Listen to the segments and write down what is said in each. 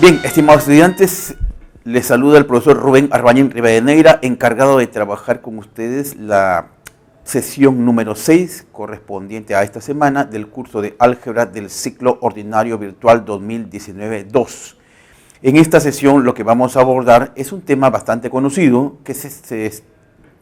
Bien, estimados estudiantes, les saluda el profesor Rubén Arbañín Rivadeneira, encargado de trabajar con ustedes la sesión número 6, correspondiente a esta semana, del curso de álgebra del ciclo ordinario virtual 2019-2. En esta sesión lo que vamos a abordar es un tema bastante conocido que se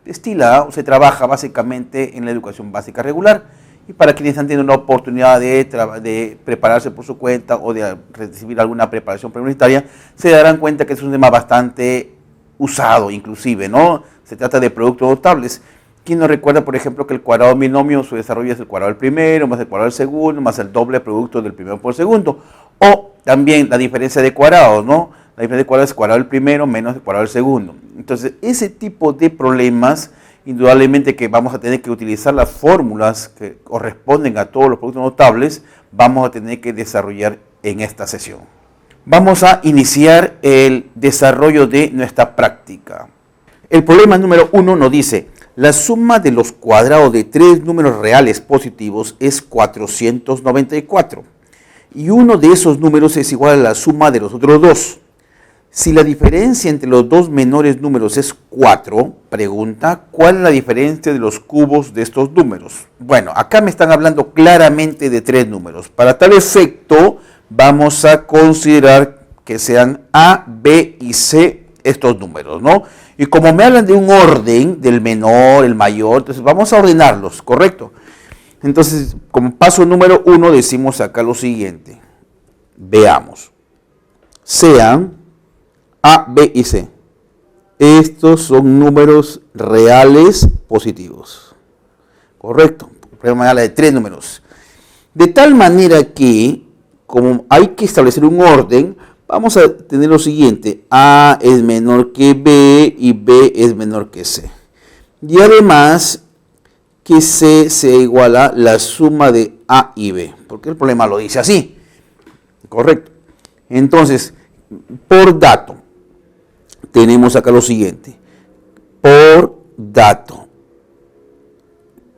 estila o se trabaja básicamente en la educación básica regular. Y para quienes han tenido la oportunidad de prepararse por su cuenta o de recibir alguna preparación preuniversitaria, se darán cuenta que es un tema bastante usado inclusive, ¿no? Se trata de productos notables. ¿Quién nos recuerda, por ejemplo, que el cuadrado del binomio, su desarrollo es el cuadrado del primero, más el cuadrado del segundo, más el doble producto del primero por el segundo? O también la diferencia de cuadrados, ¿no? La diferencia de cuadrados es el cuadrado del primero menos el cuadrado del segundo. Entonces, ese tipo de problemas, indudablemente que vamos a tener que utilizar las fórmulas que corresponden a todos los productos notables, vamos a tener que desarrollar en esta sesión. Vamos a iniciar el desarrollo de nuestra práctica. El problema número 1 nos dice: la suma de los cuadrados de tres números reales positivos es 494 y uno de esos números es igual a la suma de los otros dos. Si la diferencia entre los dos menores números es 4, pregunta, ¿cuál es la diferencia de los cubos de estos números? Bueno, acá me están hablando claramente de tres números. Para tal efecto, vamos a considerar que sean A, B y C estos números, ¿no? Y como me hablan de un orden, del menor, el mayor, entonces vamos a ordenarlos, ¿correcto? Entonces, como paso número 1, decimos acá lo siguiente. Veamos. Sean A, B y C. Estos son números reales positivos. Correcto. El problema habla de tres números. De tal manera que, como hay que establecer un orden, vamos a tener lo siguiente. A es menor que B y B es menor que C. Y además, que C sea igual a la suma de A y B. Porque el problema lo dice así. Correcto. Entonces, por dato, tenemos acá lo siguiente. Por dato.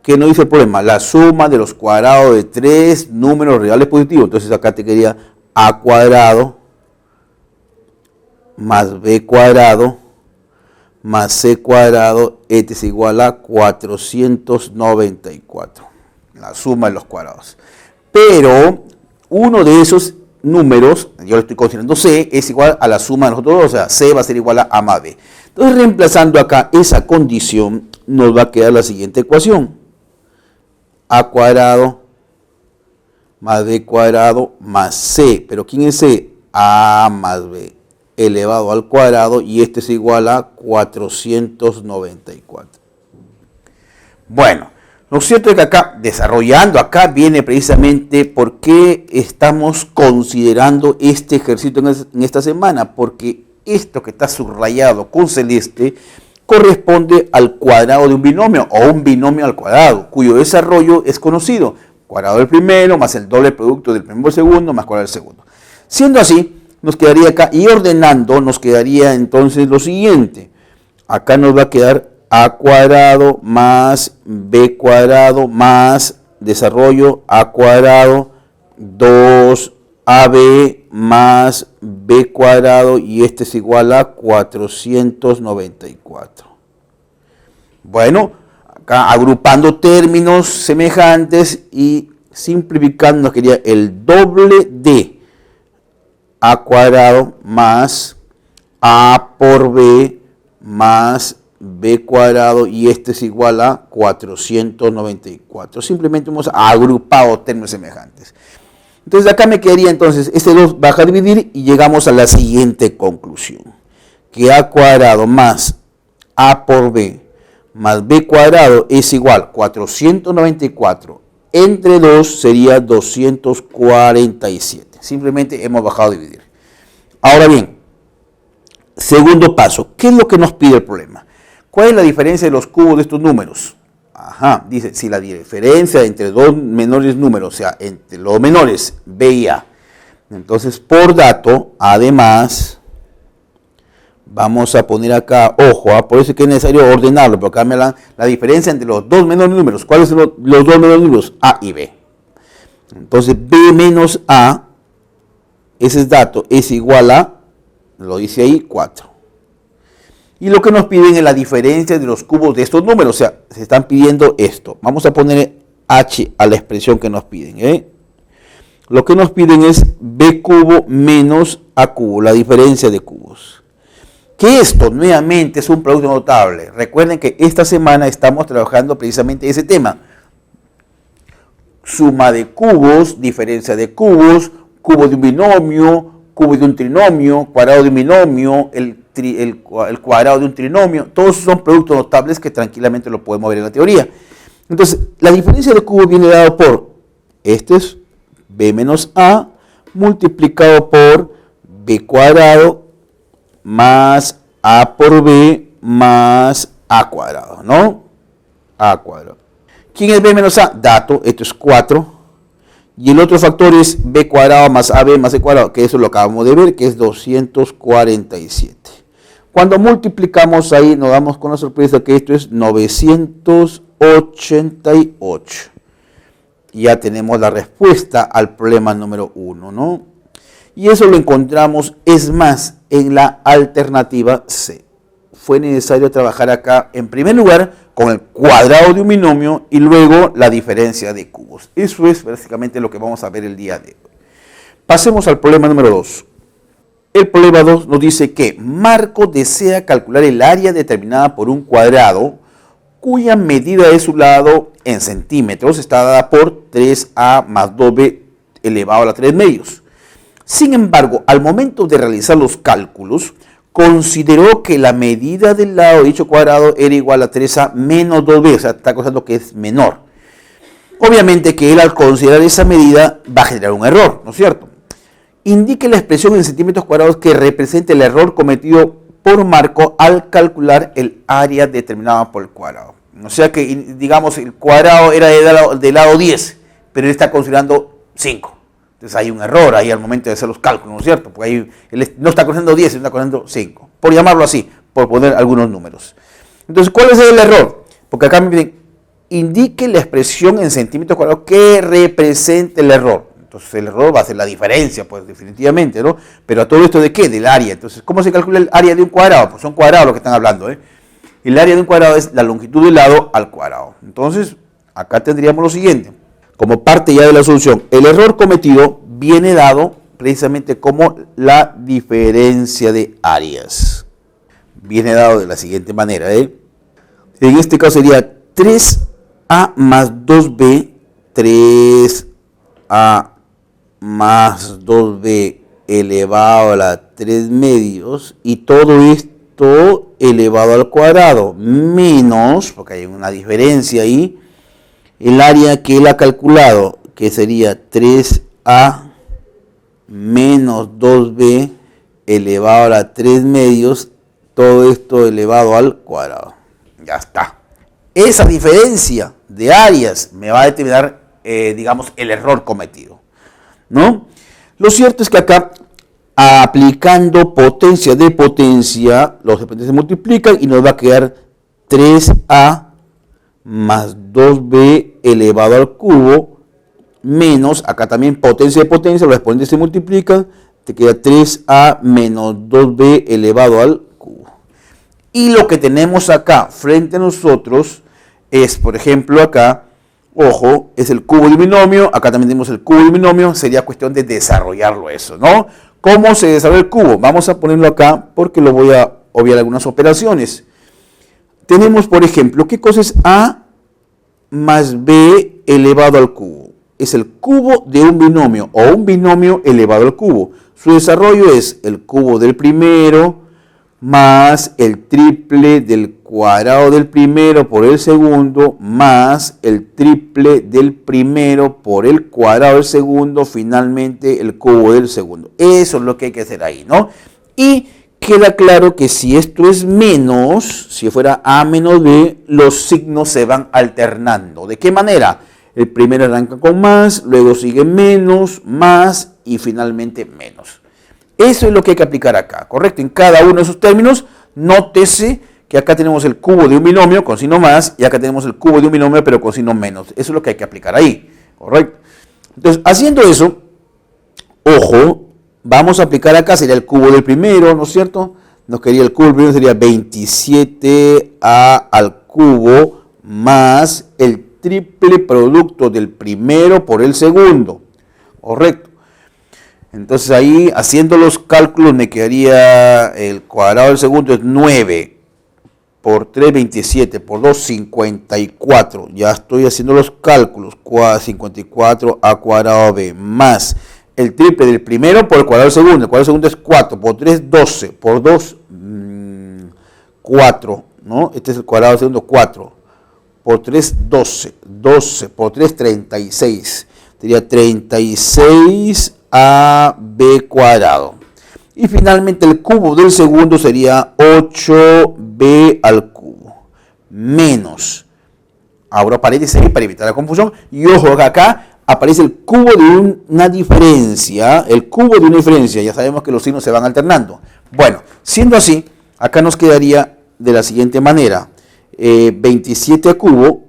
¿Qué nos dice el problema? La suma de los cuadrados de tres números reales positivos. Entonces acá te quedaría A cuadrado más B cuadrado más C cuadrado. Este es igual a 494. La suma de los cuadrados. Pero uno de esos números, yo lo estoy considerando C, es igual a la suma de los otros dos, o sea, C va a ser igual a A más B. Entonces, reemplazando acá esa condición, nos va a quedar la siguiente ecuación. A cuadrado más B cuadrado más C. ¿Pero quién es C? A más B elevado al cuadrado, y este es igual a 494. Bueno, lo cierto es que acá, desarrollando acá, viene precisamente por qué estamos considerando este ejercicio en esta semana. Porque esto que está subrayado con celeste corresponde al cuadrado de un binomio o un binomio al cuadrado, cuyo desarrollo es conocido. Cuadrado del primero más el doble producto del primero por segundo más cuadrado del segundo. Siendo así, nos quedaría acá, y ordenando, nos quedaría entonces lo siguiente. Acá nos va a quedar A cuadrado más B cuadrado más desarrollo A cuadrado 2AB más B cuadrado, y este es igual a 494. Bueno, acá agrupando términos semejantes y simplificando, nos quedaría el doble de A cuadrado más A por B más B cuadrado, y este es igual a 494. Simplemente hemos agrupado términos semejantes. Entonces acá me quedaría entonces, este 2 baja a dividir y llegamos a la siguiente conclusión. Que A cuadrado más A por B más B cuadrado es igual a 494. Entre 2 sería 247. Simplemente hemos bajado a dividir. Ahora bien, segundo paso, ¿qué es lo que nos pide el problema? ¿Cuál es la diferencia de los cubos de estos números? Ajá, dice, si la diferencia entre dos menores números, o sea, entre los menores B y A, entonces por dato, además, vamos a poner acá, ojo, por eso es que es necesario ordenarlo, porque acá me dan la diferencia entre los dos menores números. ¿Cuáles son los dos menores números? A y B. Entonces B menos A ese es dato, es igual a, lo dice ahí, 4. Y lo que nos piden es la diferencia de los cubos de estos números, o sea, se están pidiendo esto. Vamos a poner h a la expresión que nos piden. Lo que nos piden es b cubo menos a cubo, la diferencia de cubos. Que esto nuevamente es un producto notable. Recuerden que esta semana estamos trabajando precisamente ese tema. Suma de cubos, diferencia de cubos, cubo de un binomio, cubo de un trinomio, cuadrado de un binomio, el cuadrado de un trinomio. Todos son productos notables que tranquilamente lo podemos ver en la teoría. Entonces, la diferencia de cubos viene dado por, este es b menos a multiplicado por b cuadrado más a por b más a cuadrado, ¿no? A cuadrado. ¿Quién es b menos a? Dato, esto es 4. Y el otro factor es b cuadrado más ab más c cuadrado, que eso lo acabamos de ver, que es 247. Cuando multiplicamos ahí nos damos con la sorpresa que esto es 988. Ya tenemos la respuesta al problema número 1, ¿no? Y eso lo encontramos, es más, en la alternativa C. Fue necesario trabajar acá, en primer lugar, con el cuadrado de un binomio y luego la diferencia de cubos. Eso es básicamente lo que vamos a ver el día de hoy. Pasemos al problema número 2. El problema 2 nos dice que Marco desea calcular el área determinada por un cuadrado cuya medida de su lado en centímetros está dada por 3a más 2b elevado a la 3 medios. Sin embargo, al momento de realizar los cálculos, consideró que la medida del lado de dicho cuadrado era igual a 3a menos 2b, o sea, está considerando que es menor. Obviamente que él al considerar esa medida va a generar un error, ¿no es cierto? Indique la expresión en centímetros cuadrados que represente el error cometido por Marco al calcular el área determinada por el cuadrado. O sea que, digamos, el cuadrado era del lado 10, pero él está considerando 5. Entonces hay un error ahí al momento de hacer los cálculos, ¿no es cierto? Porque ahí él no está considerando 10, está considerando 5. Por llamarlo así, por poner algunos números. Entonces, ¿cuál es el error? Porque acá me piden, indique la expresión en centímetros cuadrados que represente el error. Entonces el error va a ser la diferencia, pues definitivamente, ¿no? Pero a todo esto ¿de qué? Del área. Entonces, ¿cómo se calcula el área de un cuadrado? Pues son cuadrados los que están hablando, ¿eh? El área de un cuadrado es la longitud del lado al cuadrado. Entonces, acá tendríamos lo siguiente. Como parte ya de la solución, el error cometido viene dado precisamente como la diferencia de áreas. Viene dado de la siguiente manera, ¿eh? En este caso sería 3a más 2b, 3a más 2b elevado a la 3 medios, y todo esto elevado al cuadrado, menos, porque hay una diferencia ahí, el área que él ha calculado, que sería 3a menos 2b elevado a la 3 medios, todo esto elevado al cuadrado. Ya está. Esa diferencia de áreas me va a determinar, digamos, el error cometido, ¿no? Lo cierto es que acá, aplicando potencia de potencia, los exponentes se multiplican y nos va a quedar 3a más 2b elevado al cubo, menos, acá también potencia de potencia, los exponentes se multiplican, te queda 3a menos 2b elevado al cubo. Y lo que tenemos acá frente a nosotros es, por ejemplo, acá, ojo, es el cubo de un binomio, acá también tenemos el cubo de un binomio, sería cuestión de desarrollarlo eso, ¿no? ¿Cómo se desarrolla el cubo? Vamos a ponerlo acá porque lo voy a obviar algunas operaciones. Tenemos, por ejemplo, ¿qué cosa es a más b elevado al cubo? Es el cubo de un binomio o un binomio elevado al cubo. Su desarrollo es el cubo del primero más el triple del cuadrado del primero por el segundo más el triple del primero por el cuadrado del segundo, finalmente el cubo del segundo. Eso es lo que hay que hacer ahí, ¿no? Y queda claro que si esto es menos, si fuera a menos b, los signos se van alternando. ¿De qué manera? El primero arranca con más, luego sigue menos, más y finalmente menos. Eso es lo que hay que aplicar acá, ¿correcto? En cada uno de esos términos, nótese que acá tenemos el cubo de un binomio con signo más y acá tenemos el cubo de un binomio pero con signo menos. Eso es lo que hay que aplicar ahí, ¿correcto? Entonces, haciendo eso, ojo, vamos a aplicar acá, sería el cubo del primero, ¿no es cierto? Nos quedaría el cubo del primero, sería 27a al cubo más el triple producto del primero por el segundo. Correcto. Entonces ahí, haciendo los cálculos, me quedaría el cuadrado del segundo es 9 por 3, 27, por 2, 54. Ya estoy haciendo los cálculos. 54 a cuadrado b más el triple del primero por el cuadrado del segundo. El cuadrado del segundo es 4, por 3, 12, por 2, 4, ¿no? Este es el cuadrado del segundo, 4, por 3, 12, 12, por 3, 36. Sería 36 AB cuadrado. Y finalmente el cubo del segundo sería 8b al cubo. Menos. Abro paréntesis ahí para evitar la confusión. Y ojo, acá aparece el cubo de una diferencia. El cubo de una diferencia. Ya sabemos que los signos se van alternando. Bueno, siendo así, acá nos quedaría de la siguiente manera. 27 a cubo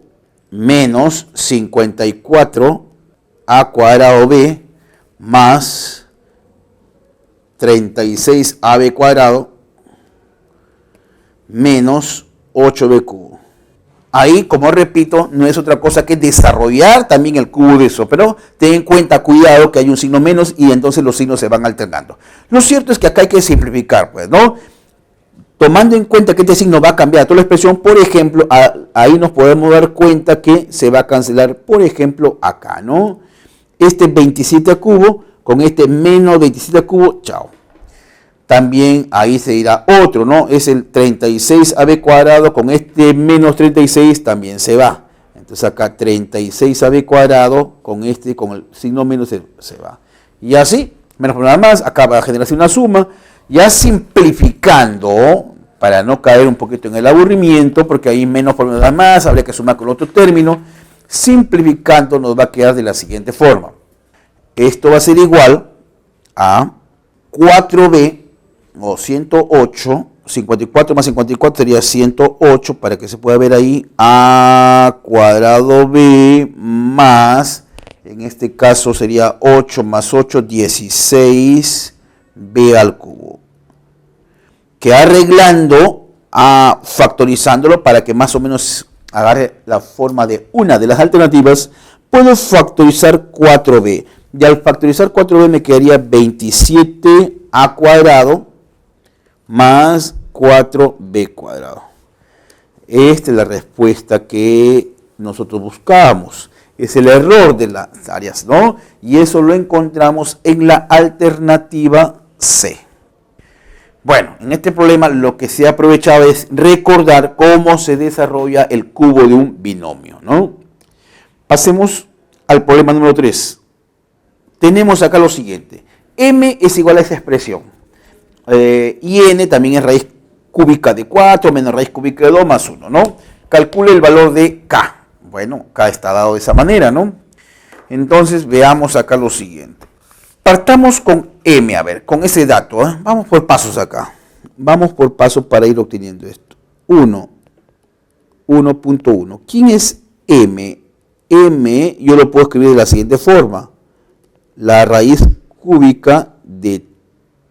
menos 54 a cuadrado b más 36ab cuadrado menos 8b cubo. Ahí, como repito, no es otra cosa que desarrollar también el cubo de eso, pero ten en cuenta, cuidado, que hay un signo menos y entonces los signos se van alternando. Lo cierto es que acá hay que simplificar, pues, ¿no? Tomando en cuenta que este signo va a cambiar toda la expresión, por ejemplo, ahí nos podemos dar cuenta que se va a cancelar, por ejemplo, acá, ¿no? Este 27 a cubo con este menos 27 a cubo, chao. También ahí se dirá otro, ¿no? Es el 36ab cuadrado con este menos 36 también se va. Entonces acá 36ab cuadrado con este, con el signo menos se va. Y así, menos por nada más, acá va a generarse una suma. Ya simplificando, para no caer un poquito en el aburrimiento, porque ahí menos por nada más, habría que sumar con otro término. Simplificando nos va a quedar de la siguiente forma. Esto va a ser igual a 4b o 108, 54 más 54 sería 108, para que se pueda ver ahí, a cuadrado b más, en este caso sería 8 más 8, 16b al cubo. Que arreglando, factorizándolo para que más o menos agarre la forma de una de las alternativas, puedo factorizar 4b. Y al factorizar 4b me quedaría 27a cuadrado más 4b cuadrado. Esta es la respuesta que nosotros buscábamos. Es el error de las áreas, ¿no? Y eso lo encontramos en la alternativa C. Bueno, en este problema lo que se ha aprovechado es recordar cómo se desarrolla el cubo de un binomio, ¿no? Pasemos al problema número 3. Tenemos acá lo siguiente. M es igual a esa expresión. Y n también es raíz cúbica de 4 menos raíz cúbica de 2 más 1, ¿no? Calcule el valor de k. Bueno, k está dado de esa manera, ¿no? Entonces veamos acá lo siguiente. Partamos con m, a ver, con ese dato. Vamos por pasos acá. Vamos por pasos para ir obteniendo esto. 1.1. ¿Quién es m? M yo lo puedo escribir de la siguiente forma. La raíz cúbica de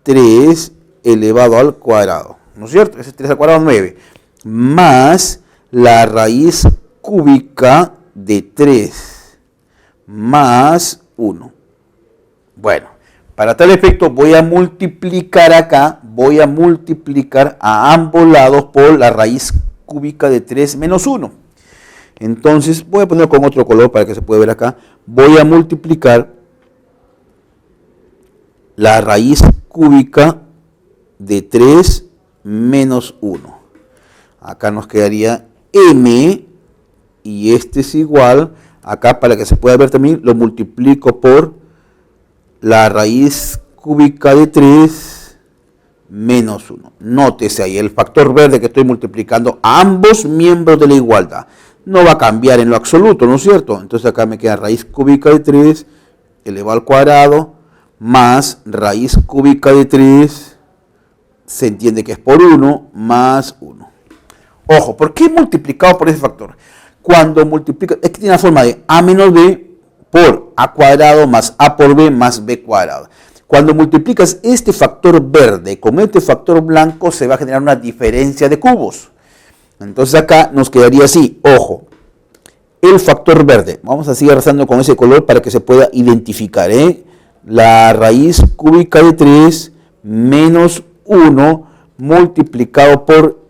3 elevado al cuadrado, ¿no es cierto? Ese 3 al cuadrado 9, más la raíz cúbica de 3 más 1. Bueno, para tal efecto voy a multiplicar acá, voy a multiplicar a ambos lados por la raíz cúbica de 3 menos 1. Entonces voy a poner con otro color para que se pueda ver acá. Voy a multiplicar la raíz cúbica de 3 menos 1. Acá nos quedaría m y este es igual. Acá para que se pueda ver también lo multiplico por la raíz cúbica de 3 menos 1. Nótese ahí el factor verde que estoy multiplicando a ambos miembros de la igualdad. No va a cambiar en lo absoluto, ¿no es cierto? Entonces acá me queda raíz cúbica de 3 elevado al cuadrado más raíz cúbica de 3, se entiende que es por 1, más 1. Ojo, ¿por qué multiplicado por ese factor? Cuando multiplica, es que tiene la forma de a menos b por a cuadrado más a por b más b cuadrado. Cuando multiplicas este factor verde con este factor blanco, se va a generar una diferencia de cubos. Entonces acá nos quedaría así, ojo, el factor verde. Vamos a seguir rezando con ese color para que se pueda identificar. La raíz cúbica de 3 menos 1 multiplicado por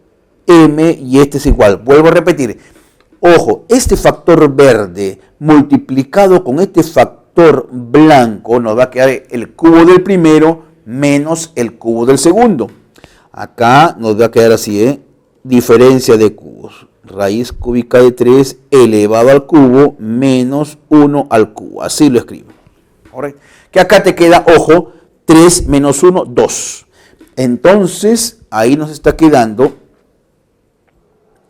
m, y este es igual. Vuelvo a repetir. Ojo, este factor verde multiplicado con este factor blanco nos va a quedar el cubo del primero menos el cubo del segundo. Acá nos va a quedar así, diferencia de cubos. Raíz cúbica de 3 elevado al cubo menos 1 al cubo. Así lo escribo. ¿Correcto? Que acá te queda, ojo, 3 menos 1, 2. Entonces, ahí nos está quedando,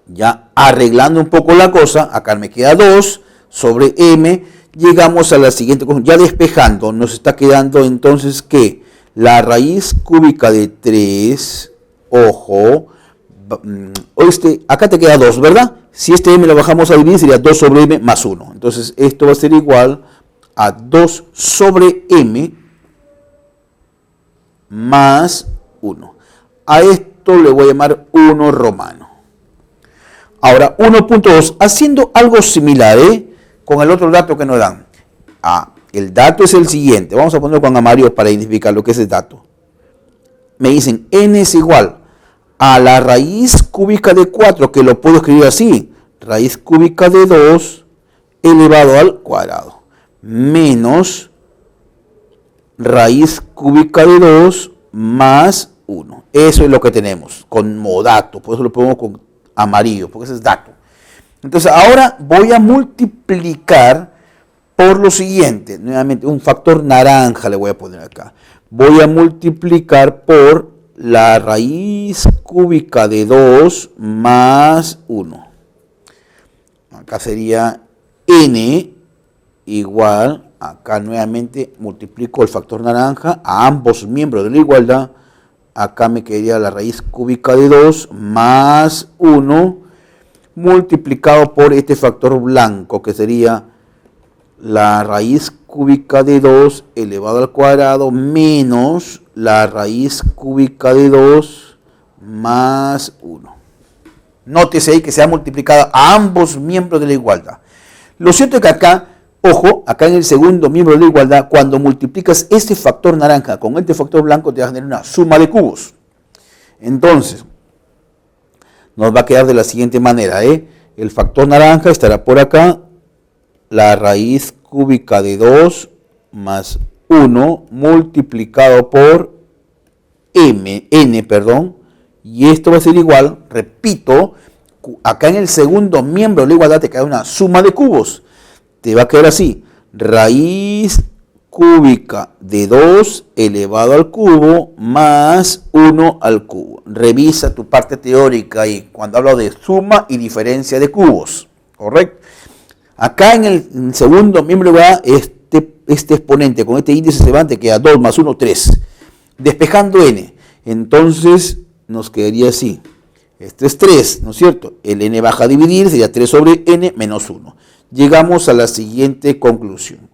ya arreglando un poco la cosa, acá me queda 2 sobre m. Llegamos a la siguiente cosa, ya despejando, nos está quedando entonces que la raíz cúbica de 3, ojo, acá te queda 2, ¿verdad? Si este m lo bajamos a dividir, sería 2 sobre m más 1. Entonces, esto va a ser igual a 2 sobre m más 1. A esto le voy a llamar 1 romano. Ahora, 1.2, haciendo algo similar, con el otro dato que nos dan. El dato es el siguiente. Vamos a ponerlo con amarillo para identificar lo que es el dato. Me dicen, n es igual a la raíz cúbica de 4, que lo puedo escribir así. Raíz cúbica de 2 elevado al cuadrado. Menos raíz cúbica de 2 más 1. Eso es lo que tenemos como dato. Por eso lo pongo con amarillo, porque ese es dato. Entonces ahora voy a multiplicar por lo siguiente. Nuevamente un factor naranja le voy a poner acá. Voy a multiplicar por la raíz cúbica de 2 más 1. Acá sería n igual, acá nuevamente multiplico el factor naranja a ambos miembros de la igualdad. Acá me quedaría la raíz cúbica de 2 más 1 multiplicado por este factor blanco, que sería la raíz cúbica de 2 elevado al cuadrado menos la raíz cúbica de 2 más 1. Nótese ahí que se ha multiplicado a ambos miembros de la igualdad. Lo cierto es que acá, ojo, acá en el segundo miembro de la igualdad, cuando multiplicas este factor naranja con este factor blanco, te va a generar una suma de cubos. Entonces, nos va a quedar de la siguiente manera, el factor naranja estará por acá, la raíz cúbica de 2 más 1 multiplicado por n, y esto va a ser igual, repito, acá en el segundo miembro de la igualdad te queda una suma de cubos. Te va a quedar así, raíz cúbica de 2 elevado al cubo más 1 al cubo. Revisa tu parte teórica ahí cuando hablo de suma y diferencia de cubos, ¿correcto? Acá en el segundo miembro va este exponente con este índice se va, te queda 2 más 1, 3. Despejando n, entonces nos quedaría así. Este es 3, ¿no es cierto? El n baja a dividir, sería 3 sobre n menos 1. Llegamos a la siguiente conclusión.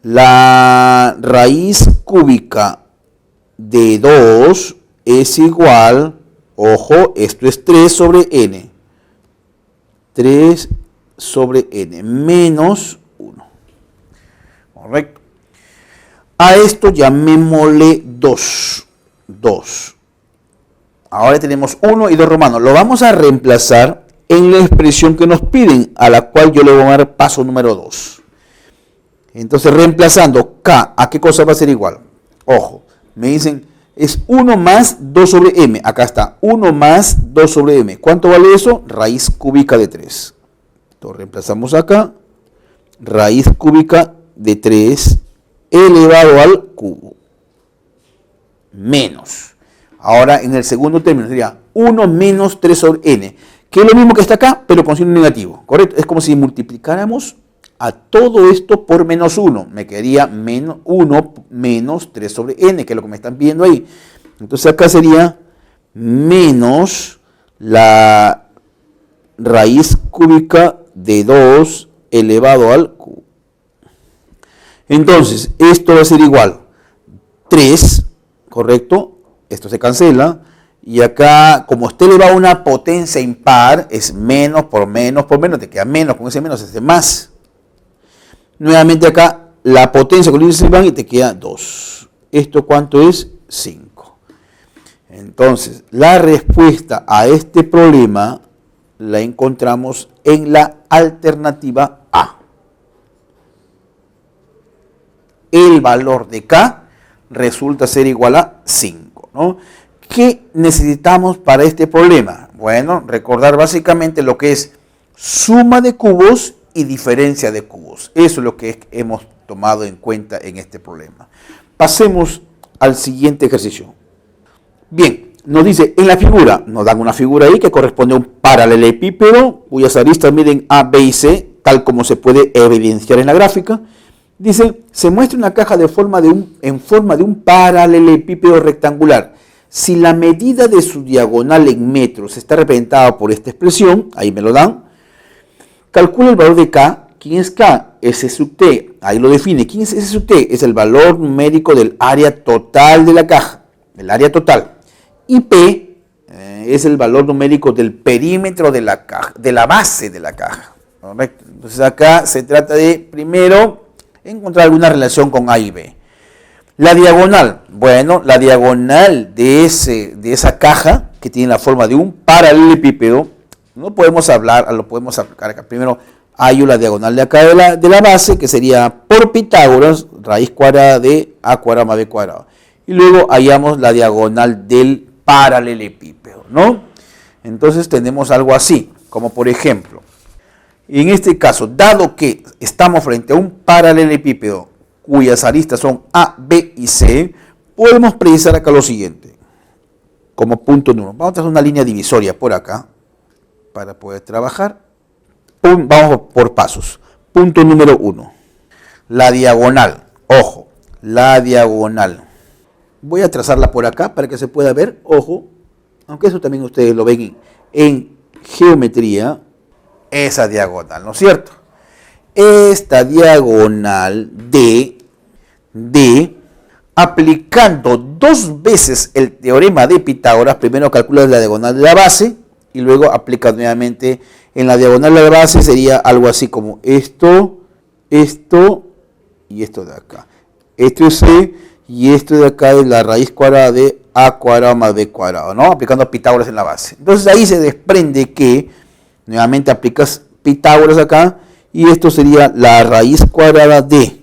La raíz cúbica de 2 es igual, ojo, esto es 3 sobre n. 3 sobre n menos 1. ¿Correcto? A esto llamémosle 2. 2. Ahora tenemos 1 y 2 romanos. Lo vamos a reemplazar en la expresión que nos piden, a la cual yo le voy a dar paso número 2. Entonces, reemplazando k, ¿a qué cosa va a ser igual? Ojo, me dicen, es 1 más 2 sobre m. Acá está, 1 más 2 sobre m. ¿Cuánto vale eso? Raíz cúbica de 3. Entonces, reemplazamos acá, raíz cúbica de 3 elevado al cubo. Menos. Ahora, en el segundo término sería 1 menos 3 sobre n, que es lo mismo que está acá, pero con signo negativo, ¿correcto? Es como si multiplicáramos a todo esto por menos 1. Me quedaría menos 1 menos 3 sobre n, que es lo que me están pidiendo ahí. Entonces acá sería menos la raíz cúbica de 2 elevado al cubo. Entonces, esto va a ser igual. 3, ¿correcto? Esto se cancela. Y acá, como usted le va a una potencia impar, es menos por menos por menos, te queda menos, con ese menos es de más. Nuevamente acá, la potencia con el índice van y te queda 2. ¿Esto cuánto es? 5. Entonces, la respuesta a este problema la encontramos en la alternativa A. El valor de K resulta ser igual a 5, ¿no? ¿Qué necesitamos para este problema? Bueno, recordar básicamente lo que es suma de cubos y diferencia de cubos. Eso es lo que hemos tomado en cuenta en este problema. Pasemos al siguiente ejercicio. Bien, nos dice en la figura, nos dan una figura ahí que corresponde a un paralelepípedo cuyas aristas miden A, B y C, tal como se puede evidenciar en la gráfica. Dice, se muestra una caja en forma de un paralelepípedo rectangular. Si la medida de su diagonal en metros está representada por esta expresión, ahí me lo dan, calcula el valor de K. ¿Quién es K? S sub T. Ahí lo define. ¿Quién es S sub T? Es el valor numérico del área total de la caja, el área total. Y P es el valor numérico del perímetro de la caja, de la base de la caja. ¿Correcto? Entonces acá se trata de, primero, encontrar alguna relación con A y B. La diagonal, bueno, la diagonal de esa caja, que tiene la forma de un paralelepípedo, no podemos hablar, lo podemos aplicar acá. Primero, hallo la diagonal de acá de la base, que sería por Pitágoras, raíz cuadrada de A cuadrado más B cuadrado. Y luego hallamos la diagonal del paralelepípedo, ¿no? Entonces tenemos algo así, como por ejemplo, en este caso, dado que estamos frente a un paralelepípedo cuyas aristas son A, B y C, podemos precisar acá lo siguiente, como punto número. Vamos a trazar una línea divisoria por acá, para poder trabajar. Vamos por pasos. Punto número 1. La diagonal. Ojo, la diagonal. Voy a trazarla por acá para que se pueda ver. Ojo, aunque eso también ustedes lo ven en geometría. Esa diagonal, ¿no es cierto? Esta diagonal de aplicando 2 veces el teorema de Pitágoras, primero calculas la diagonal de la base y luego aplicas nuevamente en la diagonal de la base, sería algo así como esto y esto de acá. Esto es C y esto de acá es la raíz cuadrada de A cuadrado más B cuadrado, ¿no? Aplicando Pitágoras en la base. Entonces ahí se desprende que nuevamente aplicas Pitágoras acá y esto sería la raíz cuadrada de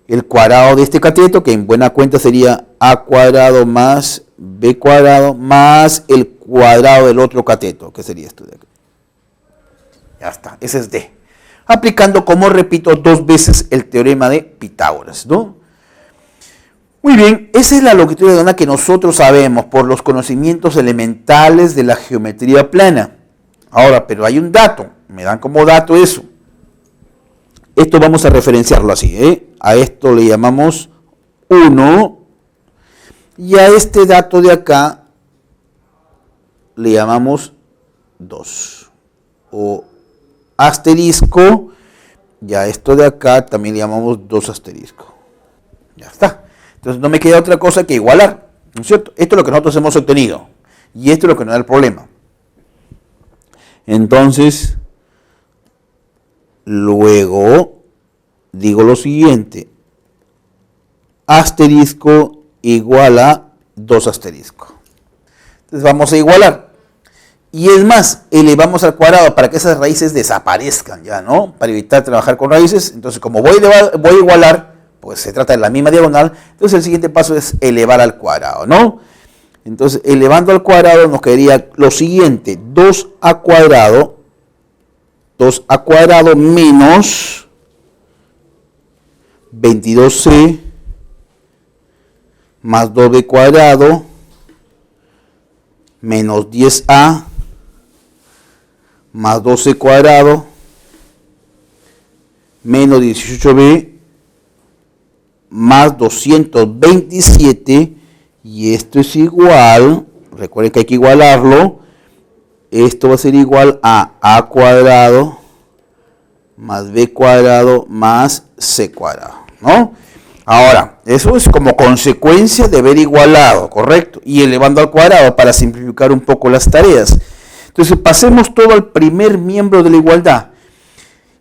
el cuadrado de este cateto, que en buena cuenta sería A cuadrado más B cuadrado más el cuadrado del otro cateto, que sería esto de acá. Ya está, ese es D. Aplicando, como repito, 2 veces el teorema de Pitágoras, ¿no? Muy bien, esa es la longitud de onda que nosotros sabemos por los conocimientos elementales de la geometría plana. Ahora, pero hay un dato, me dan como dato eso. Esto vamos a referenciarlo así, ¿eh? A esto le llamamos 1 y a este dato de acá le llamamos 2 o asterisco y a esto de acá también le llamamos 2 asterisco. Ya está. Entonces no me queda otra cosa que igualar, ¿no es cierto? Esto es lo que nosotros hemos obtenido y esto es lo que nos da el problema. Entonces, luego digo lo siguiente, asterisco igual a 2 asterisco. Entonces vamos a igualar. Y es más, elevamos al cuadrado para que esas raíces desaparezcan ya, ¿no? Para evitar trabajar con raíces. Entonces, como voy a igualar, pues se trata de la misma diagonal. Entonces el siguiente paso es elevar al cuadrado, ¿no? Entonces, elevando al cuadrado nos quedaría lo siguiente, 2a cuadrado menos 22c más 2b cuadrado menos 10a más 12 cuadrado menos 18b más 227 y esto es igual, recuerden que hay que igualarlo, esto va a ser igual a cuadrado más b cuadrado más c cuadrado, ¿no? Ahora, eso es como consecuencia de haber igualado, ¿correcto? Y elevando al cuadrado para simplificar un poco las tareas. Entonces, pasemos todo al primer miembro de la igualdad.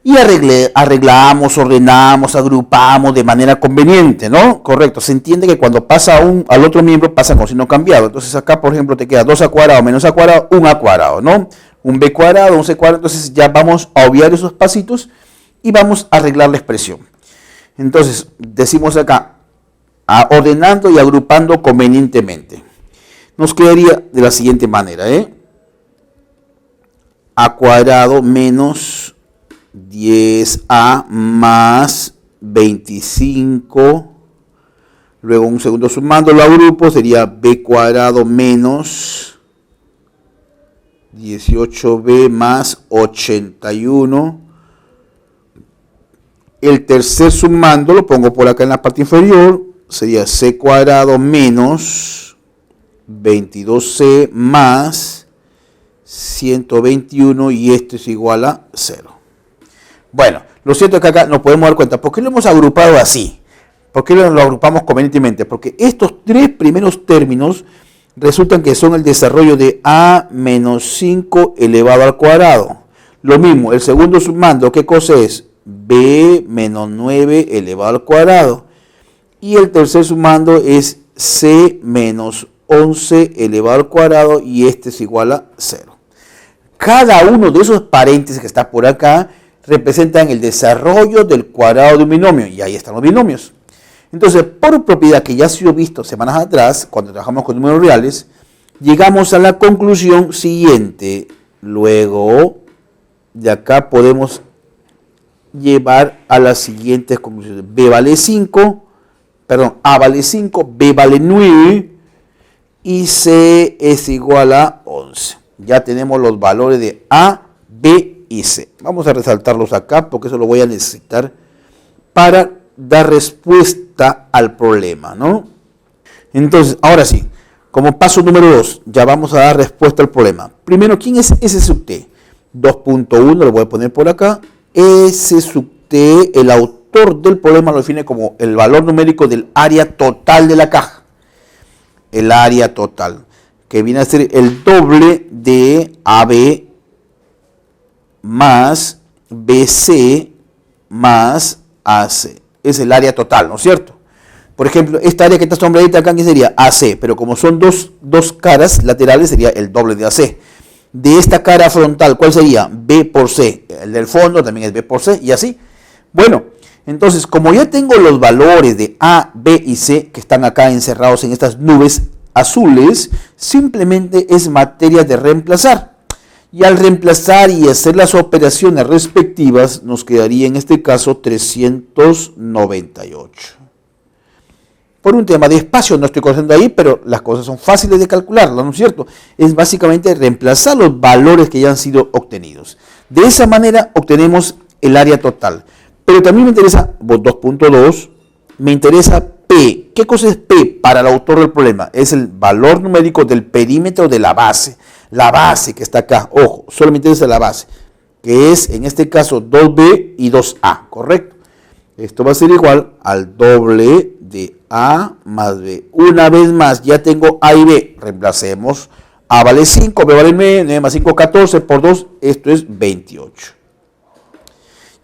Y arreglamos, ordenamos, agrupamos de manera conveniente, ¿no? Correcto. Se entiende que cuando pasa al otro miembro pasa con signo cambiado. Entonces acá, por ejemplo, te queda 2a cuadrado menos a cuadrado, 1a cuadrado, ¿no? Un b cuadrado, un c cuadrado. Entonces ya vamos a obviar esos pasitos y vamos a arreglar la expresión. Entonces, decimos acá, ordenando y agrupando convenientemente. Nos quedaría de la siguiente manera, ¿eh? A cuadrado menos 10a más 25. Luego un segundo sumando lo agrupo, sería b cuadrado menos 18b más 81. El tercer sumando lo pongo por acá en la parte inferior, sería c cuadrado menos 22c más 121 y esto es igual a 0. Bueno, lo cierto es que acá nos podemos dar cuenta. ¿Por qué lo hemos agrupado así? ¿Por qué lo agrupamos convenientemente? Porque estos tres primeros términos resultan que son el desarrollo de a menos 5 elevado al cuadrado. Lo mismo, el segundo sumando, ¿qué cosa es? B menos 9 elevado al cuadrado. Y el tercer sumando es C menos 11 elevado al cuadrado y este es igual a 0. Cada uno de esos paréntesis que está por acá representan el desarrollo del cuadrado de un binomio. Y ahí están los binomios. Entonces, por propiedad que ya ha sido visto semanas atrás, cuando trabajamos con números reales, llegamos a la conclusión siguiente. Luego, de acá podemos llevar a las siguientes conclusiones. B vale 5, perdón, A vale 5, B vale 9 y C es igual a 11. Ya tenemos los valores de A, B y C. Vamos a resaltarlos acá porque eso lo voy a necesitar para dar respuesta al problema, ¿no? Entonces, ahora sí, como paso número 2, ya vamos a dar respuesta al problema. Primero, ¿quién es S sub T? 2.1, lo voy a poner por acá. S sub T, el autor del problema lo define como el valor numérico del área total de la caja. El área total, que viene a ser el doble de AB más BC más AC. Es el área total, ¿no es cierto? Por ejemplo, esta área que está sombreadita acá, ¿qué sería? AC, pero como son dos caras laterales, sería el doble de AC. De esta cara frontal, ¿cuál sería? B por C. El del fondo también es B por C y así. Bueno, entonces, como ya tengo los valores de A, B y C que están acá encerrados en estas nubes azules, simplemente es materia de reemplazar. Y al reemplazar y hacer las operaciones respectivas, nos quedaría en este caso 398. Por un tema de espacio, no estoy corriendo ahí, pero las cosas son fáciles de calcularlas, ¿no es cierto? Es básicamente reemplazar los valores que ya han sido obtenidos. De esa manera obtenemos el área total. Pero también me interesa, 2.2, me interesa P. ¿Qué cosa es P para el autor del problema? Es el valor numérico del perímetro de la base. La base que está acá, ojo, solo me interesa la base, que es en este caso 2B y 2A, ¿correcto? Esto va a ser igual al doble de A más B. Una vez más, ya tengo A y B. Reemplacemos. A vale 5, B vale 9, 9 más 5, 14, por 2, esto es 28.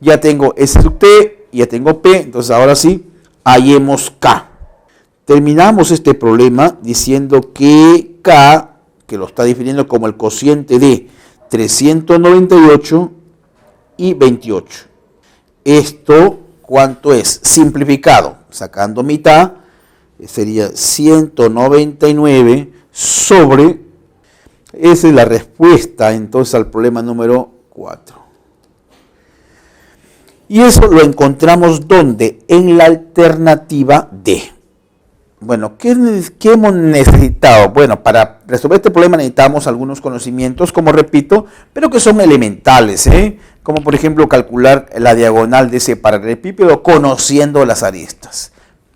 Ya tengo S sub T, ya tengo P, entonces ahora sí, hallemos K. Terminamos este problema diciendo que K, que lo está definiendo como el cociente de 398 y 28. Esto, ¿cuánto es? Simplificado, sacando mitad, sería 199 sobre, esa es la respuesta entonces al problema número 4. Y eso lo encontramos ¿dónde? En la alternativa D. Bueno, ¿qué hemos necesitado? Bueno, para resolver este problema necesitamos algunos conocimientos, como repito, pero que son elementales, como por ejemplo calcular la diagonal de ese paralelepípedo conociendo las aristas.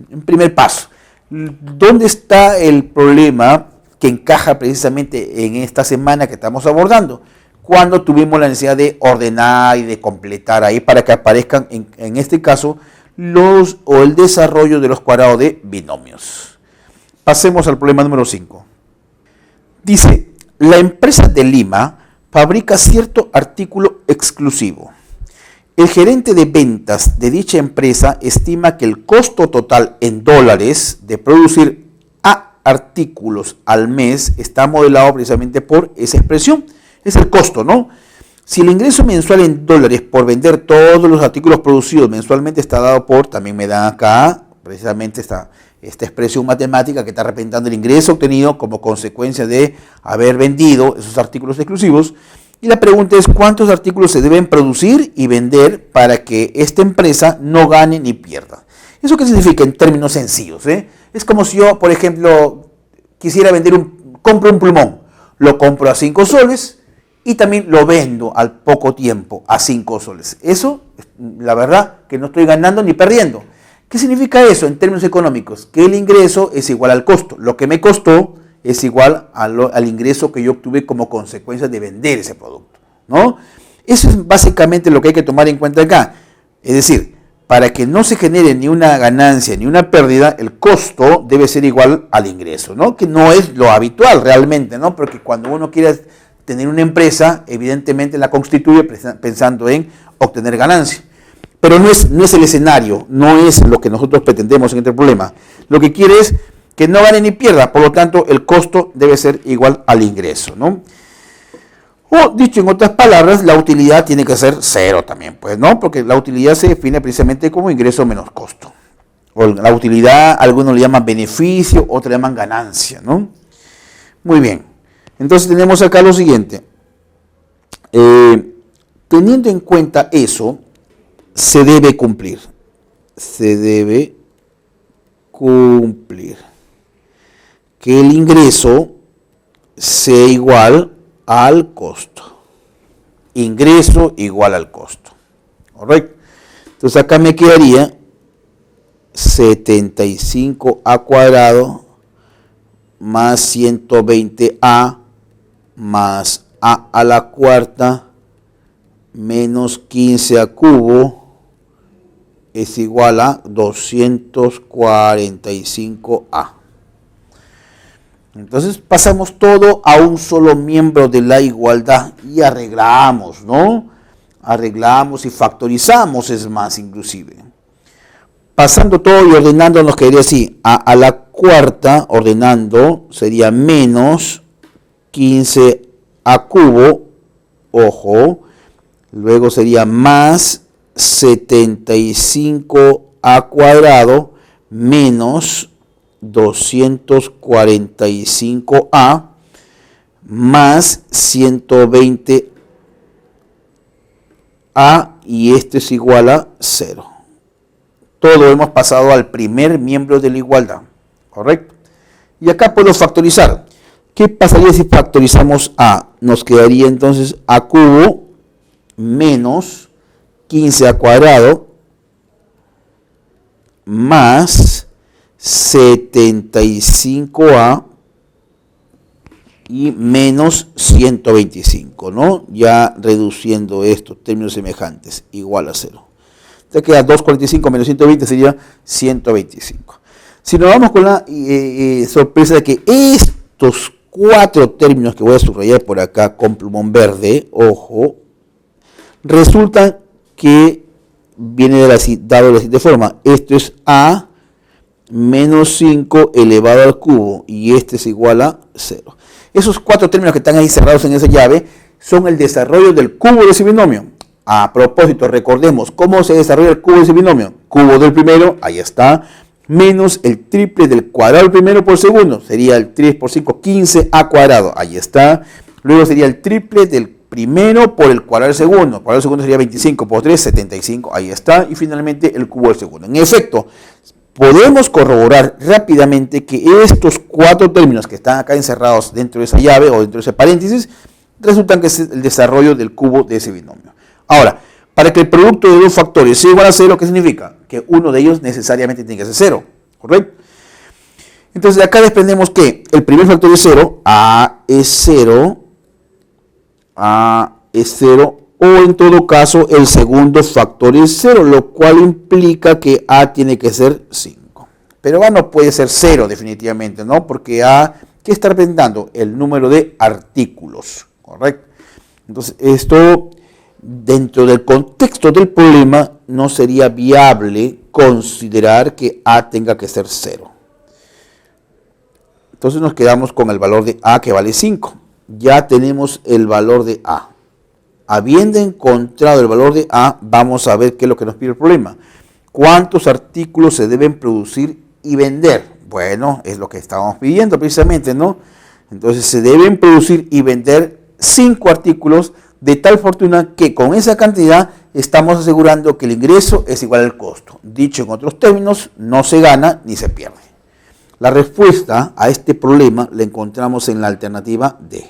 En primer paso, ¿dónde está el problema que encaja precisamente en esta semana que estamos abordando? Cuando tuvimos la necesidad de ordenar y de completar ahí para que aparezcan, en este caso, o el desarrollo de los cuadrados de binomios. Pasemos al problema número 5. Dice, la empresa de Lima fabrica cierto artículo exclusivo. El gerente de ventas de dicha empresa estima que el costo total en dólares de producir A artículos al mes está modelado precisamente por esa expresión. Es el costo, ¿no? Si el ingreso mensual en dólares por vender todos los artículos producidos mensualmente está dado por, también me dan acá precisamente esta expresión matemática que está representando el ingreso obtenido como consecuencia de haber vendido esos artículos exclusivos. Y la pregunta es, ¿cuántos artículos se deben producir y vender para que esta empresa no gane ni pierda? ¿Eso qué significa en términos sencillos? Es como si yo, por ejemplo, quisiera compro un plumón, lo compro a 5 soles y también lo vendo al poco tiempo a 5 soles. Eso, la verdad, que no estoy ganando ni perdiendo. ¿Qué significa eso en términos económicos? Que el ingreso es igual al costo. Lo que me costó es igual al ingreso que yo obtuve como consecuencia de vender ese producto, ¿no? Eso es básicamente lo que hay que tomar en cuenta acá. Es decir, para que no se genere ni una ganancia ni una pérdida, el costo debe ser igual al ingreso, ¿no? Que no es lo habitual realmente, ¿no? Porque cuando uno quiere tener una empresa, evidentemente la constituye pensando en obtener ganancia. Pero no es el escenario, no es lo que nosotros pretendemos en este problema. Lo que quiere es que no gane ni pierda, por lo tanto el costo debe ser igual al ingreso, ¿no? O dicho en otras palabras, la utilidad tiene que ser cero también, pues, ¿no? Porque la utilidad se define precisamente como ingreso menos costo. O la utilidad, algunos le llaman beneficio, otros le llaman ganancia, ¿no? Muy bien, entonces tenemos acá lo siguiente. Teniendo en cuenta eso, se debe cumplir. Se debe cumplir que el ingreso sea igual al costo. Ingreso igual al costo. ¿Correcto? Entonces acá me quedaría 75a cuadrado más 120a más a a la cuarta menos 15a cubo es igual a 245a. Entonces pasamos todo a un solo miembro de la igualdad y arreglamos, ¿no? Arreglamos y factorizamos, es más, inclusive. Pasando todo y ordenando nos quedaría así. A la cuarta, ordenando, sería menos 15a cubo, ojo, luego sería más 75a cuadrado menos 245a más 120a y esto es igual a 0. Todo hemos pasado al primer miembro de la igualdad, ¿correcto? Y acá puedo factorizar. ¿Qué pasaría si factorizamos a? Nos quedaría entonces a cubo menos 15a cuadrado más 75a y menos 125, ¿no? Ya reduciendo estos términos semejantes, igual a 0. Ya queda 245 menos 120 sería 125. Si nos vamos con la sorpresa de que estos 4 términos que voy a subrayar por acá con plumón verde, ojo, resultan que viene dado de la siguiente forma. Esto es a menos 5 elevado al cubo y este es igual a 0. Esos 4 términos que están ahí cerrados en esa llave son el desarrollo del cubo de ese binomio. A propósito, recordemos cómo se desarrolla el cubo de ese binomio. Cubo del primero, ahí está, menos el triple del cuadrado del primero por segundo. Sería el 3 por 5, 15a cuadrado, ahí está. Luego sería el triple del primero por el cuadrado del segundo. El cuadrado del segundo sería 25 por 3, 75, ahí está. Y finalmente el cubo del segundo. En efecto, podemos corroborar rápidamente que estos 4 términos que están acá encerrados dentro de esa llave o dentro de ese paréntesis resultan que es el desarrollo del cubo de ese binomio. Ahora, para que el producto de dos factores sea igual a 0, ¿qué significa? Que uno de ellos necesariamente tiene que ser 0, ¿correcto? Entonces de acá desprendemos que el primer factor es 0, A es 0, o en todo caso el segundo factor es 0, lo cual implica que A tiene que ser 5. Pero A no puede ser 0 definitivamente, ¿no? Porque A, ¿qué está representando? El número de artículos, ¿correcto? Entonces esto, dentro del contexto del problema, no sería viable considerar que A tenga que ser 0. Entonces nos quedamos con el valor de A que vale 5. Ya tenemos el valor de A. Habiendo encontrado el valor de A, vamos a ver qué es lo que nos pide el problema. ¿Cuántos artículos se deben producir y vender? Bueno, es lo que estábamos pidiendo precisamente, ¿no? Entonces se deben producir y vender 5 artículos de tal fortuna que con esa cantidad estamos asegurando que el ingreso es igual al costo. Dicho en otros términos, no se gana ni se pierde. La respuesta a este problema la encontramos en la alternativa D.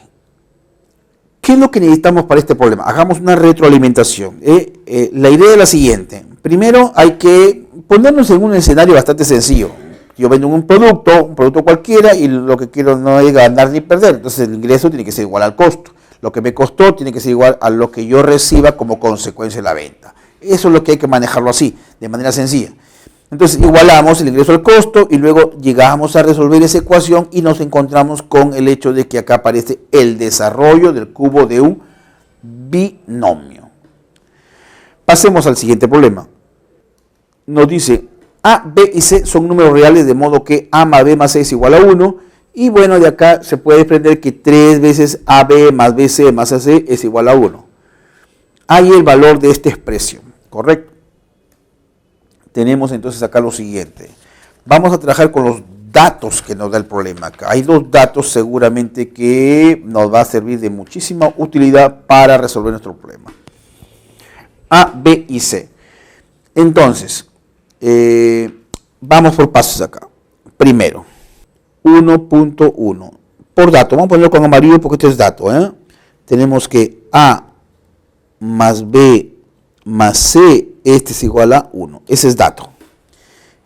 ¿Qué es lo que necesitamos para este problema? Hagamos una retroalimentación. La idea es la siguiente. Primero hay que ponernos en un escenario bastante sencillo. Yo vendo un producto cualquiera, y lo que quiero no es ganar ni perder. Entonces el ingreso tiene que ser igual al costo. Lo que me costó tiene que ser igual a lo que yo reciba como consecuencia de la venta. Eso es lo que hay que manejarlo así, de manera sencilla. Entonces igualamos el ingreso al costo y luego llegamos a resolver esa ecuación y nos encontramos con el hecho de que acá aparece el desarrollo del cubo de un binomio. Pasemos al siguiente problema. Nos dice A, B y C son números reales, de modo que A más B más C es igual a 1. Y bueno, de acá se puede desprender que 3 veces AB más BC más AC es igual a 1. Hay el valor de esta expresión, ¿correcto? Tenemos entonces acá lo siguiente. Vamos a trabajar con los datos que nos da el problema acá. Hay 2 datos seguramente que nos va a servir de muchísima utilidad para resolver nuestro problema. A, B y C. Entonces, vamos por pasos acá. Primero, 1.1. Por dato, vamos a ponerlo con amarillo porque este es dato. Tenemos que A más B más C, este es igual a 1. Ese es dato.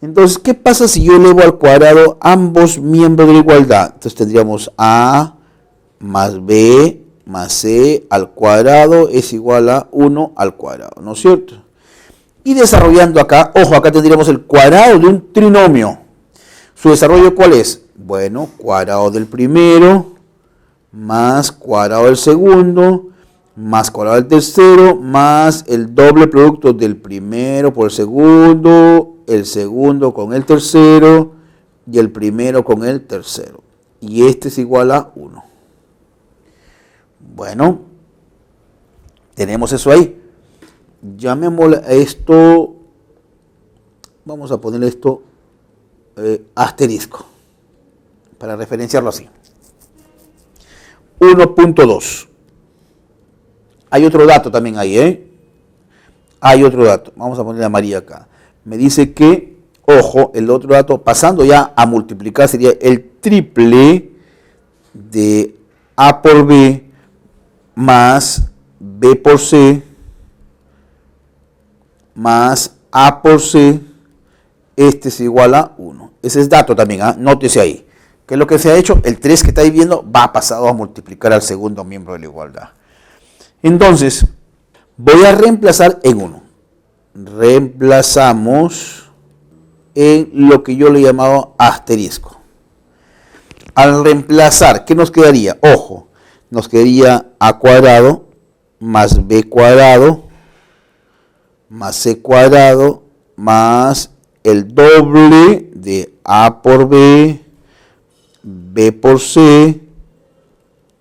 Entonces, ¿qué pasa si yo elevo al cuadrado ambos miembros de la igualdad? Entonces tendríamos A más B más C al cuadrado es igual a 1 al cuadrado, ¿no es cierto? Y desarrollando acá, ojo, acá tendríamos el cuadrado de un trinomio. ¿Su desarrollo cuál es? Bueno, cuadrado del primero más cuadrado del segundo más cuadrado del tercero, más el doble producto del primero por el segundo con el tercero, y el primero con el tercero. Y este es igual a 1. Bueno, tenemos eso ahí. Llamémosle a esto, vamos a poner esto asterisco, para referenciarlo así. 1.2. Hay otro dato también ahí, Hay otro dato. Vamos a poner a María acá. Me dice que, ojo, el otro dato, pasando ya a multiplicar, sería el triple de A por B más B por C más A por C. Este es igual a 1. Ese es dato también, nótese ahí. ¿Qué es lo que se ha hecho? El 3 que está ahí viendo va pasado a multiplicar al segundo miembro de la igualdad. Entonces, voy a reemplazar en 1. Reemplazamos en lo que yo le he llamado asterisco. Al reemplazar, ¿qué nos quedaría? Ojo, nos quedaría A cuadrado más B cuadrado más C cuadrado más el doble de A por B, B por C,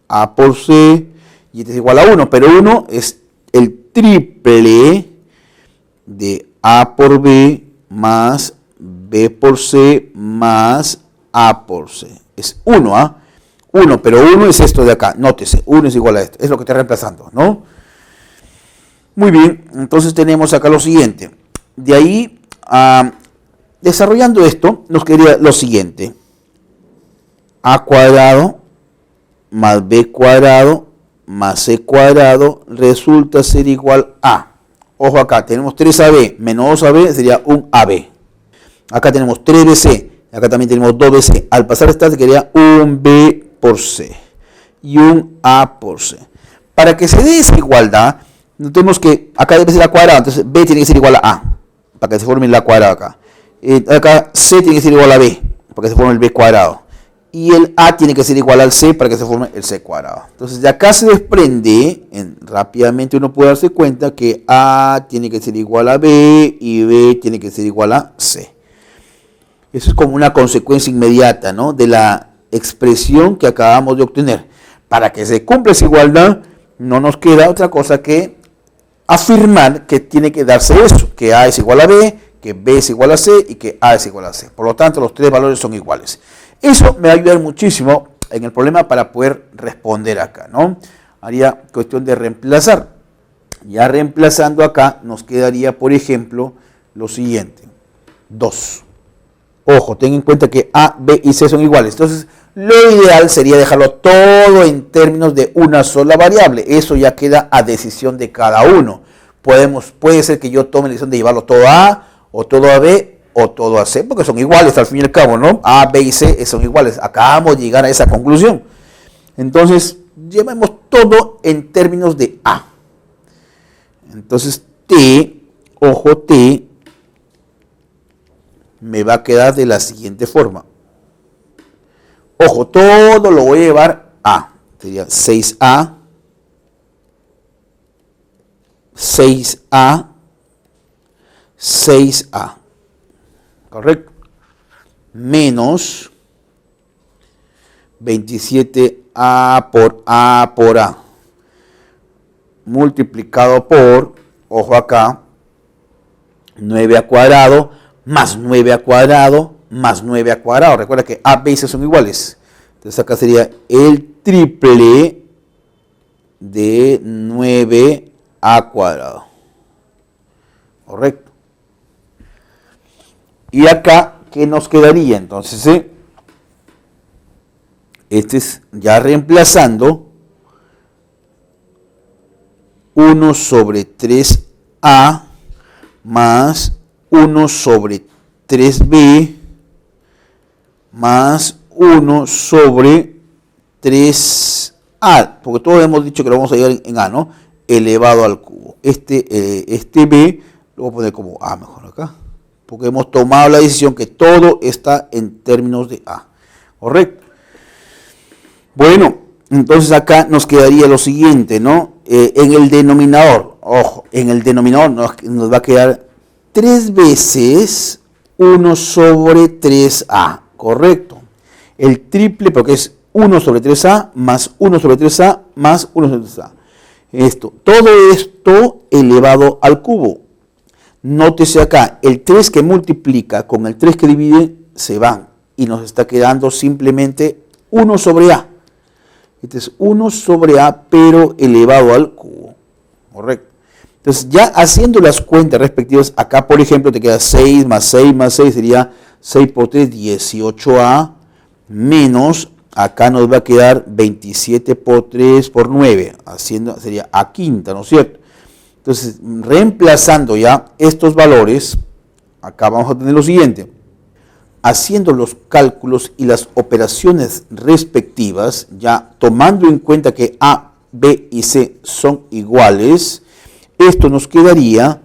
A por C, y este es igual a 1, pero 1 es el triple de A por B más B por C más A por C. Es 1, 1, pero 1 es esto de acá, nótese, 1 es igual a esto, es lo que está reemplazando, ¿no? Muy bien, entonces tenemos acá lo siguiente. De ahí, desarrollando esto, nos quedaría lo siguiente. A cuadrado más B cuadrado más C cuadrado resulta ser igual a, ojo acá, tenemos 3AB menos 2AB sería un AB. Acá tenemos 3BC, acá también tenemos 2BC. Al pasar esta quedaría un B por C y un A por C. Para que se dé esa igualdad, Notemos que acá debe ser A cuadrado, entonces B tiene que ser igual a A, para que se forme la cuadrada acá. Acá C tiene que ser igual a B, para que se forme el B cuadrado. Y el A tiene que ser igual al C para que se forme el C cuadrado. Entonces de acá se desprende, rápidamente uno puede darse cuenta que A tiene que ser igual a B y B tiene que ser igual a C. Eso es como una consecuencia inmediata, ¿no?, de la expresión que acabamos de obtener. Para que se cumpla esa igualdad, no nos queda otra cosa que afirmar que tiene que darse eso, que A es igual a B, que B es igual a C y que A es igual a C. Por lo tanto, los tres valores son iguales. Eso me va a ayudar muchísimo en el problema para poder responder acá, ¿no? Haría cuestión de reemplazar. Ya reemplazando acá nos quedaría, por ejemplo, lo siguiente. 2. Ojo, ten en cuenta que A, B y C son iguales. Entonces, lo ideal sería dejarlo todo en términos de una sola variable. Eso ya queda a decisión de cada uno. Puede ser que yo tome la decisión de llevarlo todo a A, o todo a B, o todo a C, porque son iguales al fin y al cabo, ¿no? A, B y C son iguales. Acabamos de llegar a esa conclusión. Entonces, llevemos todo en términos de A. Entonces, T, ojo, T, me va a quedar de la siguiente forma. Ojo, todo lo voy a llevar a. Sería 6A, 6A, 6A. ¿Correcto? Menos 27A por A. Multiplicado por, ojo acá, 9A cuadrado, más 9A cuadrado, más 9A cuadrado. Recuerda que A, B y C son iguales. Entonces acá sería el triple de 9A cuadrado. Correcto. Y acá, ¿qué nos quedaría? Entonces, este es ya reemplazando 1 sobre 3A más 1 sobre 3B más 1 sobre 3A, porque todos hemos dicho que lo vamos a llevar en A, ¿no? Elevado al cubo. Este B lo voy a poner como A mejor acá, porque hemos tomado la decisión que todo está en términos de A. ¿Correcto? Bueno, entonces acá nos quedaría lo siguiente, ¿no? En el denominador, ojo, en el denominador nos va a quedar 3 veces 1 sobre 3A, ¿correcto? El triple, porque es 1 sobre 3A más 1 sobre 3A más 1 sobre 3A. Todo esto elevado al cubo. Nótese acá, el 3 que multiplica con el 3 que divide se van y nos está quedando simplemente 1 sobre A. Este es 1 sobre A, pero elevado al cubo. Correcto. Entonces, ya haciendo las cuentas respectivas, acá por ejemplo te queda 6 más 6 más 6, sería 6 por 3, 18A, menos, acá nos va a quedar 27 por 3 por 9, sería A quinta, ¿no es cierto? Entonces, reemplazando ya estos valores, acá vamos a tener lo siguiente. Haciendo los cálculos y las operaciones respectivas, ya tomando en cuenta que A, B y C son iguales, esto nos quedaría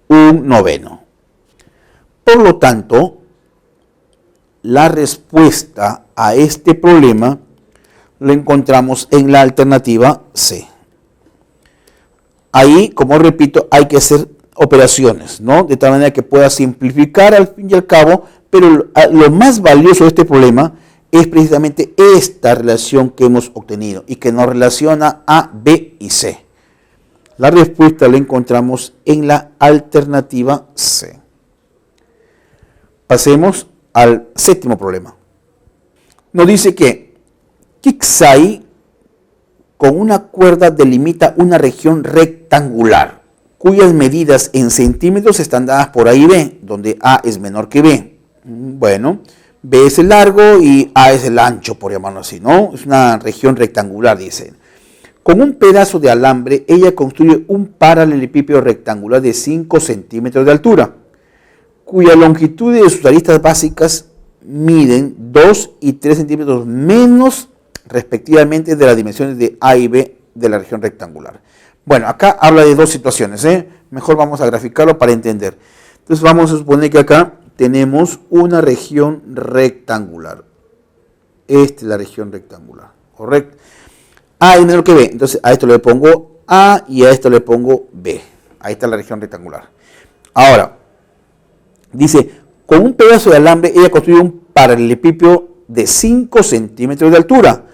un noveno. Por lo tanto, la respuesta a este problema lo encontramos en la alternativa C. Ahí, como repito, hay que hacer operaciones, ¿no? De tal manera que pueda simplificar al fin y al cabo, pero lo más valioso de este problema es precisamente esta relación que hemos obtenido y que nos relaciona A, B y C. La respuesta la encontramos en la alternativa C. Pasemos al séptimo problema. Nos dice que Kixai con una cuerda delimita una región rectangular, cuyas medidas en centímetros están dadas por A y B, donde A es menor que B. Bueno, B es el largo y A es el ancho, por llamarlo así, ¿no? Es una región rectangular, dice. Con un pedazo de alambre, ella construye un paralelepípedo rectangular de 5 centímetros de altura, cuya longitud de sus aristas básicas miden 2 y 3 centímetros menos respectivamente de las dimensiones de A y B de la región rectangular. Bueno, acá habla de dos situaciones, ¿eh? Mejor vamos a graficarlo para entender. Entonces vamos a suponer que acá tenemos una región rectangular. Esta es la región rectangular, ¿correcto? A es menor que B, entonces a esto le pongo A y a esto le pongo B. Ahí está la región rectangular. Ahora, dice, con un pedazo de alambre ella construyó un paralelepípedo de 5 centímetros de altura,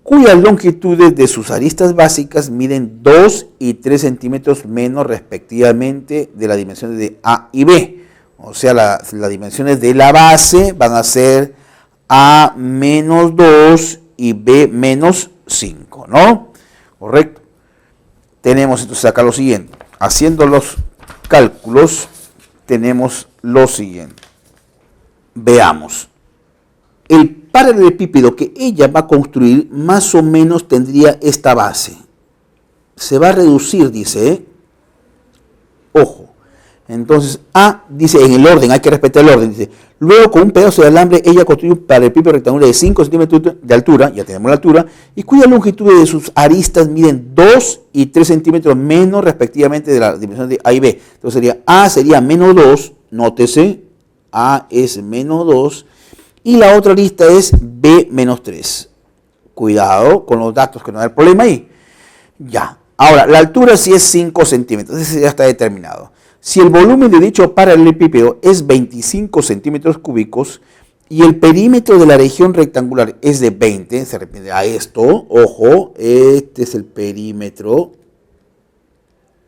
cuyas longitudes de sus aristas básicas miden 2 y 3 centímetros menos respectivamente de las dimensiones de A y B. O sea, las dimensiones de la base van a ser A menos 2 y B menos 5, ¿no? Correcto. Tenemos entonces acá lo siguiente. Haciendo los cálculos, tenemos lo siguiente. Veamos. El paralelepípedo que ella va a construir más o menos tendría esta base. Se va a reducir, dice, ¿eh? Ojo. Entonces, A dice en el orden, hay que respetar el orden, dice, luego con un pedazo de alambre ella construye un paralelepípedo rectangular de 5 centímetros de altura, ya tenemos la altura, y cuya longitud de sus aristas miden 2 y 3 centímetros menos respectivamente de la dimensión de A y B. Entonces sería A sería menos 2, nótese, A es menos 2, y la otra arista es B menos 3. Cuidado con los datos que no da el problema ahí. Ya, ahora, la altura sí es 5 centímetros, ese ya está determinado. Si el volumen de dicho paralelepípedo es 25 centímetros cúbicos y el perímetro de la región rectangular es de 20, se refiere a esto, ojo, este es el perímetro,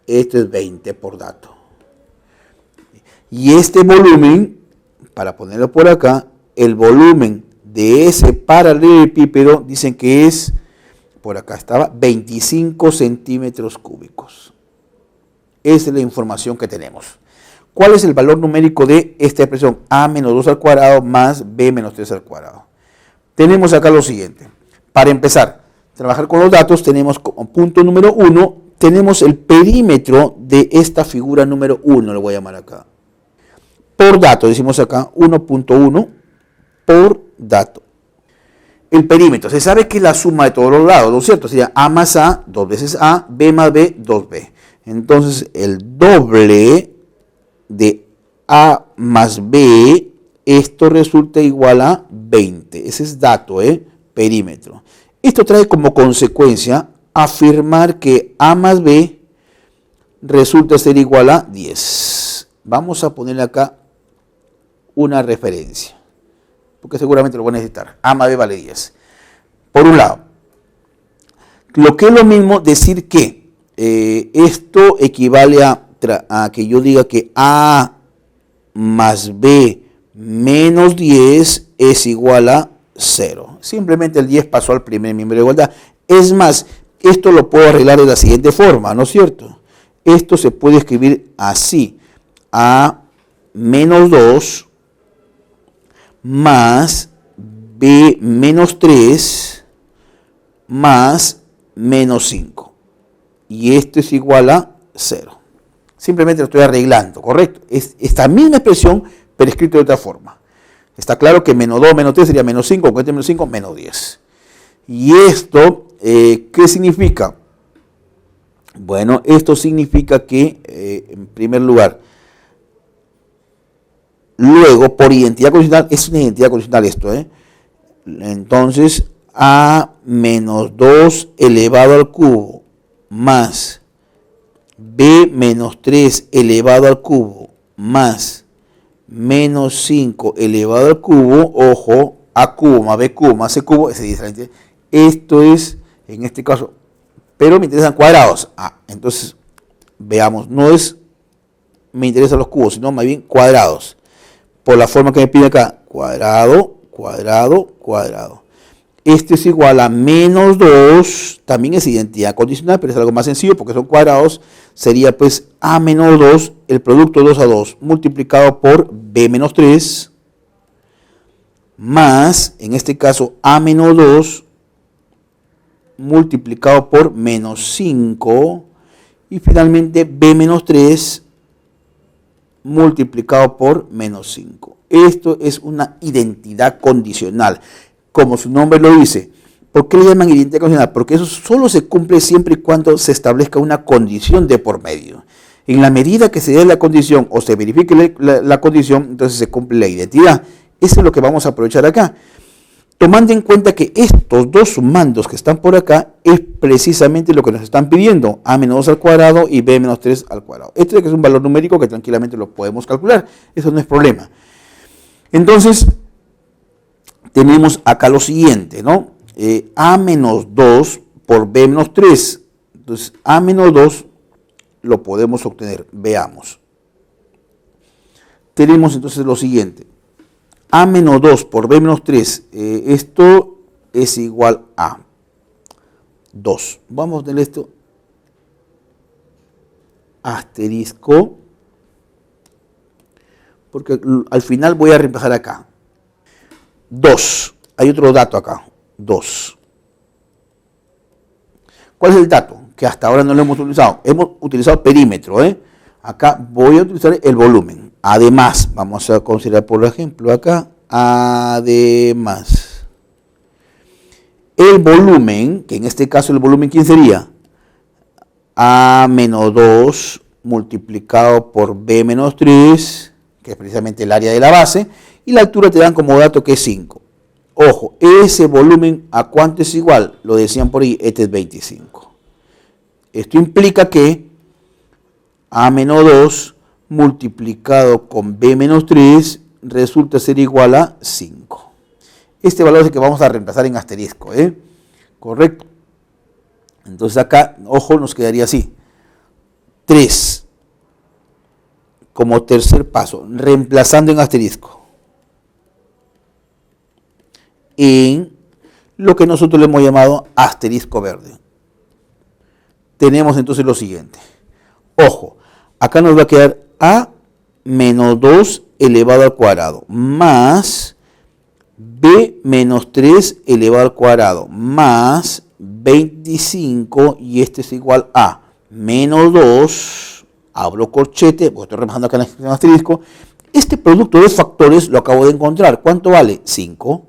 esto es 20 por dato. Y este volumen, para ponerlo por acá, el volumen de ese paralelepípedo dicen que es, por acá estaba, 25 centímetros cúbicos. Esa es la información que tenemos. ¿Cuál es el valor numérico de esta expresión? A menos 2 al cuadrado más B menos 3 al cuadrado. Tenemos acá lo siguiente. Para empezar, trabajar con los datos, tenemos como punto número 1, tenemos el perímetro de esta figura número 1, lo voy a llamar acá. Por dato, decimos acá 1.1 por dato. El perímetro, se sabe que es la suma de todos los lados, ¿no es cierto? Sería A más A, 2 veces A, B más B, 2B. Entonces, el doble de A más B, esto resulta igual a 20. Ese es dato, perímetro. Esto trae como consecuencia afirmar que A más B resulta ser igual a 10. Vamos a ponerle acá una referencia, porque seguramente lo voy a necesitar. A más B vale 10. Por un lado, lo que es lo mismo decir que esto equivale a que yo diga que A más B menos 10 es igual a 0. Simplemente el 10 pasó al primer miembro de igualdad. Es más, esto lo puedo arreglar de la siguiente forma, ¿no es cierto? Esto se puede escribir así. A menos 2 más B menos 3 más menos 5. Y esto es igual a 0. Simplemente lo estoy arreglando, ¿correcto? Es esta misma expresión, pero escrito de otra forma. Está claro que menos 2, menos 3 sería menos 5, con este menos 5, menos 10. Y esto, ¿qué significa? Bueno, esto significa que, en primer lugar, luego, por identidad condicional, es una identidad condicional esto, Entonces, A menos 2 elevado al cubo más B menos 3 elevado al cubo más menos 5 elevado al cubo, ojo, A cubo más B cubo más C cubo, es diferente. Esto es, en este caso, pero me interesan cuadrados. Entonces, veamos, no es, me interesan los cubos, sino más bien cuadrados. Por la forma que me pide acá, cuadrado, cuadrado, cuadrado. Esto es igual a menos 2, también es identidad condicional, pero es algo más sencillo porque son cuadrados. Sería pues A menos 2, el producto 2 a 2, multiplicado por B menos 3, más, en este caso, A menos 2, multiplicado por menos 5, y finalmente B menos 3, multiplicado por menos 5. Esto es una identidad condicional. Como su nombre lo dice, ¿Por qué le llaman identidad condicional? Porque eso solo se cumple siempre y cuando se establezca una condición de por medio. En la medida que se dé la condición o se verifique la condición, entonces se cumple la identidad. Eso es lo que vamos a aprovechar acá. Tomando en cuenta que estos dos sumandos que están por acá es precisamente lo que nos están pidiendo, a menos 2 al cuadrado y b menos 3 al cuadrado. Este es un valor numérico que tranquilamente lo podemos calcular, eso no es problema. Entonces, tenemos acá lo siguiente, ¿no? A menos 2 por b menos 3. Entonces, a menos 2 lo podemos obtener. Veamos. Tenemos entonces lo siguiente. A menos 2 por b menos 3. Esto es igual a 2. Vamos a tener esto. Asterisco. Porque al final voy a reemplazar acá. 2. Hay otro dato acá. 2. ¿Cuál es el dato? Que hasta ahora no lo hemos utilizado. Hemos utilizado perímetro. Acá voy a utilizar el volumen. Además, vamos a considerar por ejemplo acá, además. El volumen, que en este caso el volumen, ¿quién sería? A menos 2 multiplicado por b menos 3, que es precisamente el área de la base, y la altura te dan como dato que es 5. Ojo, ese volumen, ¿a cuánto es igual? Lo decían por ahí, este es 25. Esto implica que a menos 2 multiplicado con b menos 3 resulta ser igual a 5. Este valor es el que vamos a reemplazar en asterisco, ¿correcto? Entonces acá, ojo, nos quedaría así. 3 como tercer paso, reemplazando en asterisco. En lo que nosotros le hemos llamado asterisco verde. Tenemos entonces lo siguiente. Ojo, acá nos va a quedar a menos 2 elevado al cuadrado más b menos 3 elevado al cuadrado más 25 y este es igual a menos 2, abro corchete, porque estoy rebajando acá en el asterisco. Este producto de factores lo acabo de encontrar. ¿Cuánto vale? 5.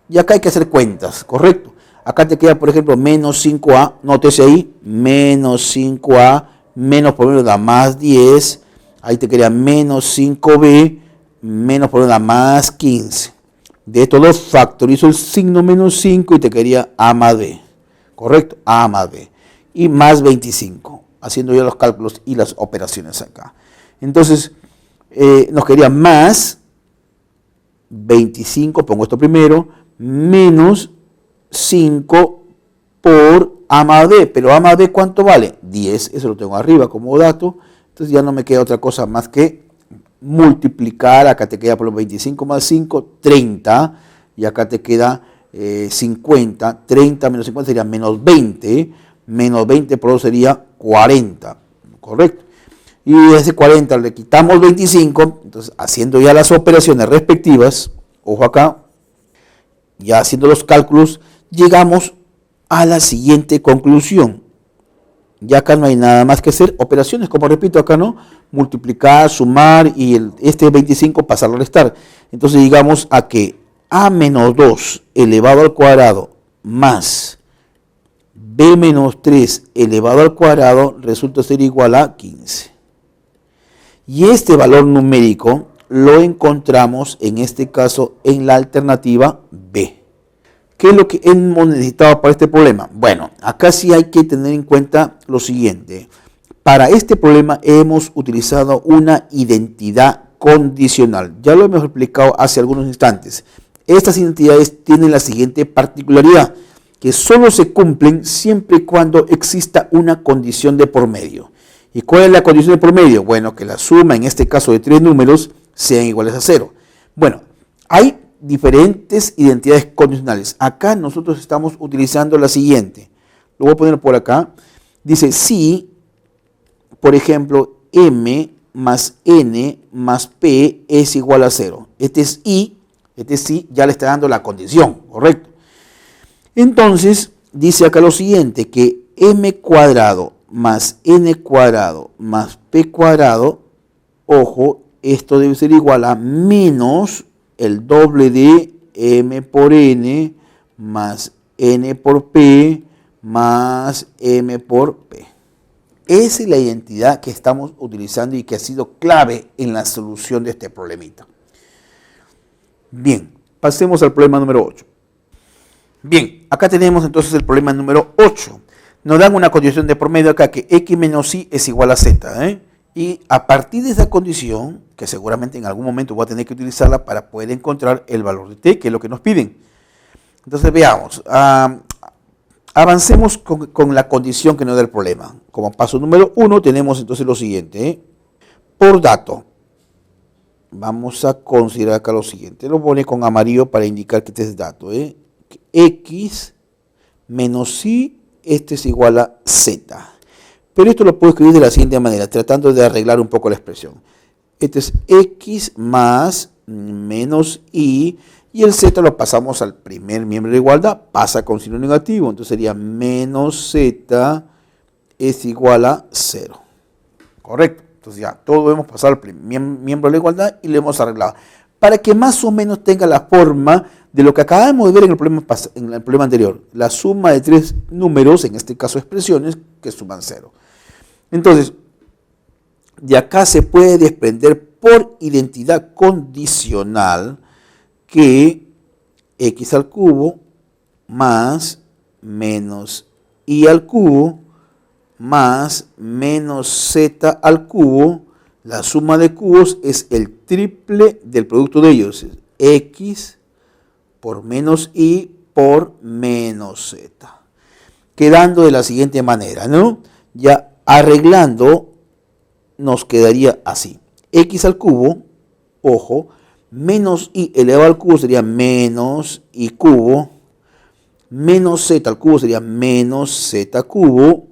Y acá hay que hacer cuentas, ¿correcto? Acá te queda, por ejemplo, menos 5a, nótese ahí, menos 5a, menos por menos da más 10, ahí te queda menos 5b, menos por menos da más 15. De estos dos factorizo el signo menos 5 y te quedaría a más b, ¿correcto? A más b. Y más 25, haciendo ya los cálculos y las operaciones acá. Entonces, nos quedaría más 25, pongo esto primero, menos 5 por a más b, pero a más b ¿cuánto vale? 10, eso lo tengo arriba como dato, entonces ya no me queda otra cosa más que multiplicar, acá te queda por los 25 más 5, 30, y acá te queda 50, 30 menos 50 sería menos 20 por 2 sería 40, ¿correcto? Y de ese 40 le quitamos 25, entonces haciendo ya las operaciones respectivas, ojo acá, ya haciendo los cálculos, llegamos a la siguiente conclusión. Ya acá no hay nada más que hacer operaciones, como repito acá, ¿no? Multiplicar, sumar y este 25 pasarlo a restar. Entonces llegamos a que a menos 2 elevado al cuadrado más b menos 3 elevado al cuadrado resulta ser igual a 15. Y este valor numérico lo encontramos en este caso en la alternativa B. ¿Qué es lo que hemos necesitado para este problema? Bueno, acá sí hay que tener en cuenta lo siguiente. Para este problema hemos utilizado una identidad condicional. Ya lo hemos explicado hace algunos instantes. Estas identidades tienen la siguiente particularidad, que solo se cumplen siempre y cuando exista una condición de por medio. ¿Y cuál es la condición de por medio? Bueno, que la suma, en este caso de 3 números, sean iguales a 0. Bueno, hay diferentes identidades condicionales. Acá nosotros estamos utilizando la siguiente. Lo voy a poner por acá. Dice si, por ejemplo, m más n más p es igual a 0. Este es i, este sí ya le está dando la condición, ¿correcto? Entonces, dice acá lo siguiente, que m cuadrado más n cuadrado más p cuadrado, ojo, esto debe ser igual a menos el doble de m por n más n por p más m por p. Esa es la identidad que estamos utilizando y que ha sido clave en la solución de este problemita. Bien, pasemos al problema número 8. Bien, acá tenemos entonces el problema número 8. Nos dan una condición de promedio acá que x menos y es igual a z. Y a partir de esa condición, que seguramente en algún momento voy a tener que utilizarla para poder encontrar el valor de t, que es lo que nos piden. Entonces veamos, avancemos con la condición que nos da el problema. Como paso número 1 tenemos entonces lo siguiente. Por dato, vamos a considerar acá lo siguiente. Lo pone con amarillo para indicar que este es dato. X menos y, este es igual a z. Pero esto lo puedo escribir de la siguiente manera, tratando de arreglar un poco la expresión. Este es x más menos y el z lo pasamos al primer miembro de la igualdad, pasa con signo negativo, entonces sería menos z es igual a 0. Correcto, entonces ya todo hemos pasado al primer miembro de la igualdad y lo hemos arreglado. Para que más o menos tenga la forma de lo que acabamos de ver en el problema anterior, la suma de tres números, en este caso expresiones, que suman 0. Entonces, de acá se puede desprender por identidad condicional que x al cubo más menos y al cubo más menos z al cubo, la suma de cubos es el triple del producto de ellos, x por menos y por menos z. Quedando de la siguiente manera, ¿no? Ya arreglando nos quedaría así. X al cubo, ojo, menos y elevado al cubo sería menos y cubo, menos z al cubo sería menos z cubo,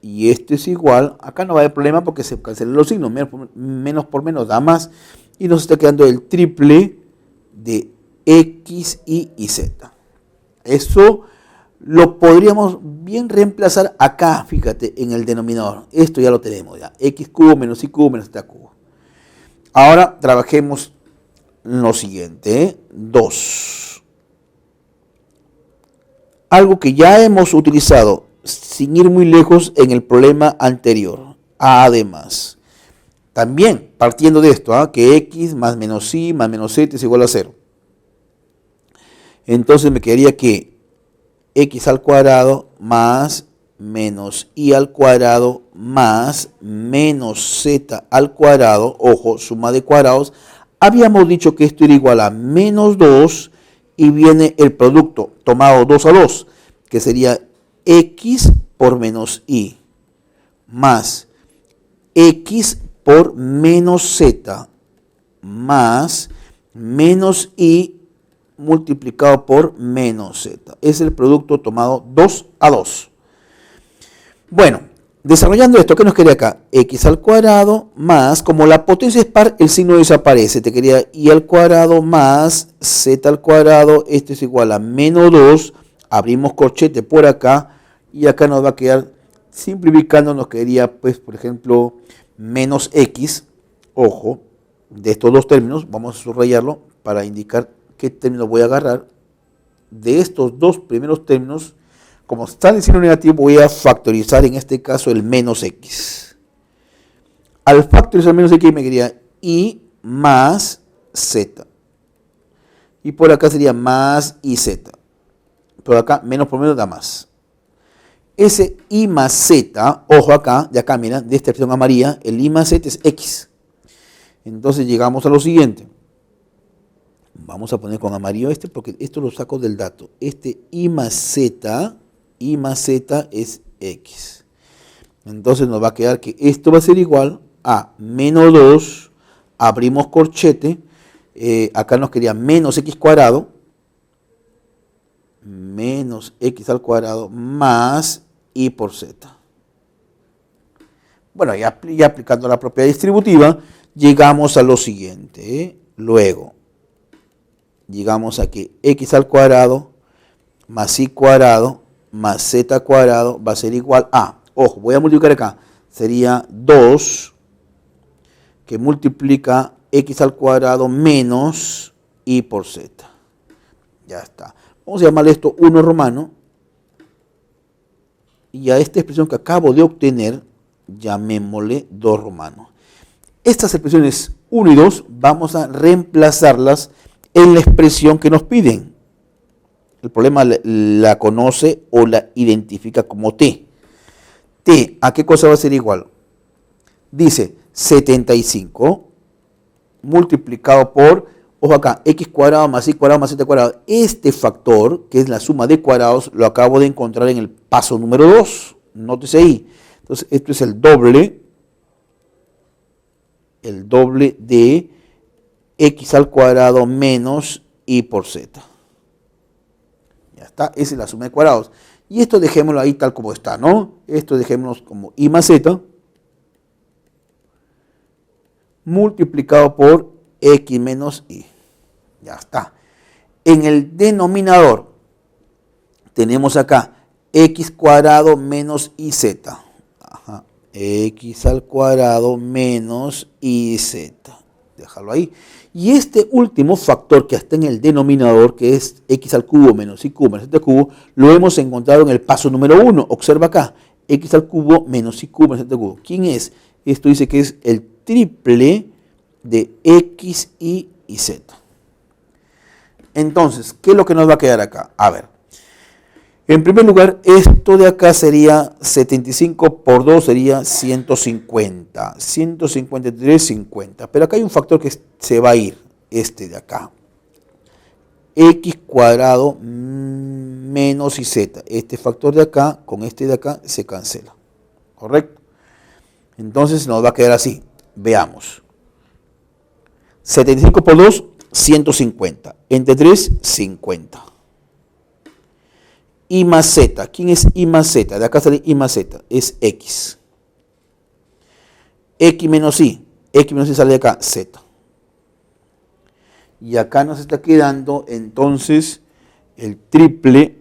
y esto es igual, acá no va a haber problema porque se cancelan los signos, menos por menos da más, y nos está quedando el triple de x, y z. Eso lo podríamos bien reemplazar acá, fíjate, en el denominador. Esto ya lo tenemos, ya. X cubo menos y cubo menos z cubo. Ahora trabajemos lo siguiente, 2. Algo que ya hemos utilizado sin ir muy lejos en el problema anterior. Además, también partiendo de esto, que x más menos y más menos z es igual a 0. Entonces me quedaría que x al cuadrado más menos y al cuadrado más menos z al cuadrado, ojo, suma de cuadrados, habíamos dicho que esto era igual a menos 2 y viene el producto tomado 2 a 2, que sería x por menos y más x por menos z más menos y multiplicado por menos z. Es el producto tomado 2 a 2. Bueno, desarrollando esto, ¿qué nos quería acá? X al cuadrado más, como la potencia es par, el signo desaparece. Te quería y al cuadrado más z al cuadrado. Esto es igual a menos 2. Abrimos corchete por acá y acá nos va a quedar, simplificando, nos quedaría, pues, por ejemplo, menos x. Ojo, de estos dos términos, vamos a subrayarlo para indicar qué término voy a agarrar. De estos dos primeros términos, como está en el signo negativo, voy a factorizar en este caso el menos x. Al factorizar el menos x me quedaría y más z. Y por acá sería más y z. Por acá menos por menos da más. Ese i más z, ojo acá, de acá mira, de esta expresión amarilla, el i más z es x. Entonces llegamos a lo siguiente. Vamos a poner con amarillo este porque esto lo saco del dato. Este i más z es x. Entonces nos va a quedar que esto va a ser igual a menos 2, abrimos corchete, acá nos quedaría menos x cuadrado, menos x al cuadrado más y por z. Bueno, ya aplicando la propiedad distributiva, llegamos a lo siguiente. Luego, llegamos a que x al cuadrado más y cuadrado más z cuadrado va a ser igual a, ojo, voy a multiplicar acá, sería 2 que multiplica x al cuadrado menos y por z. Ya está. Vamos a llamarle esto 1 romano. Y a esta expresión que acabo de obtener, llamémosle 2 romano. Estas expresiones 1 y 2 vamos a reemplazarlas en la expresión que nos piden. El problema la conoce o la identifica como t. T, ¿a qué cosa va a ser igual? Dice 75 multiplicado por, ojo acá, x cuadrado más y cuadrado más z cuadrado. Este factor, que es la suma de cuadrados, lo acabo de encontrar en el paso número 2. Nótese ahí. Entonces, esto es el doble de x al cuadrado menos y por z. Ya está, esa es la suma de cuadrados. Y esto dejémoslo ahí tal como está, ¿no? Esto dejémoslo como y más z multiplicado por x menos y. Ya está. En el denominador tenemos acá x cuadrado menos iz. Ajá. X al cuadrado menos iz. Déjalo ahí. Y este último factor que está en el denominador, que es x al cubo menos y cubo menos z cubo, lo hemos encontrado en el paso número 1. Observa acá, x al cubo menos y cubo menos z cubo. ¿Quién es? Esto dice que es el triple de x, y z. Entonces, ¿qué es lo que nos va a quedar acá? A ver, en primer lugar, esto de acá sería 75 por 2 sería 150. 153, 50. Pero acá hay un factor que se va a ir, este de acá. X cuadrado menos y z. Este factor de acá con este de acá se cancela. ¿Correcto? Entonces nos va a quedar así. Veamos. 75 por 2, 150. Entre 3, 50. I más z. ¿Quién es I más z? De acá sale I más z. Es x. X menos y. X menos y sale de acá, z. Y acá nos está quedando entonces el triple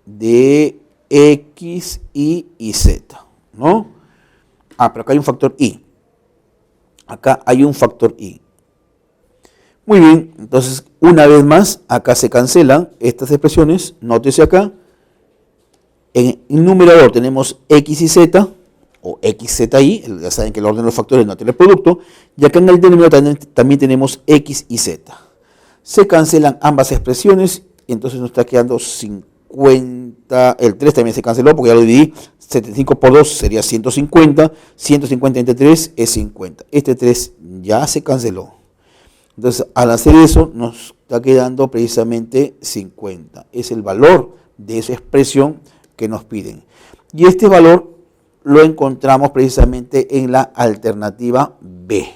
de x, y z. ¿No? Ah, pero acá hay un factor i. Acá hay un factor i. Muy bien, entonces una vez más, acá se cancelan estas expresiones. Nótese acá, en el numerador tenemos x y z, o xzi, ya saben que el orden de los factores no tiene producto, y acá en el denominador también tenemos x y z. Se cancelan ambas expresiones, y entonces nos está quedando 50, el 3 también se canceló porque ya lo dividí, 75 por 2 sería 150, 150 entre 3 es 50. Este 3 ya se canceló. Entonces, al hacer eso, nos está quedando precisamente 50. Es el valor de esa expresión que nos piden. Y este valor lo encontramos precisamente en la alternativa B.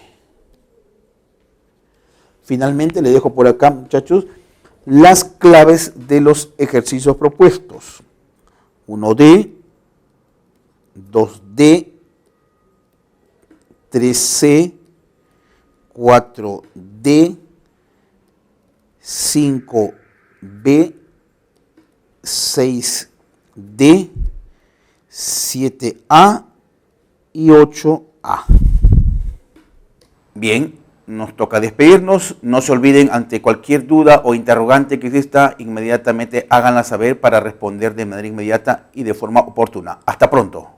Finalmente, le dejo por acá, muchachos, las claves de los ejercicios propuestos. 1D, 2D, 3C, 4D, 5B, 6D, 7A y 8A. Bien, nos toca despedirnos. No se olviden, ante cualquier duda o interrogante que exista, inmediatamente háganla saber para responder de manera inmediata y de forma oportuna. Hasta pronto.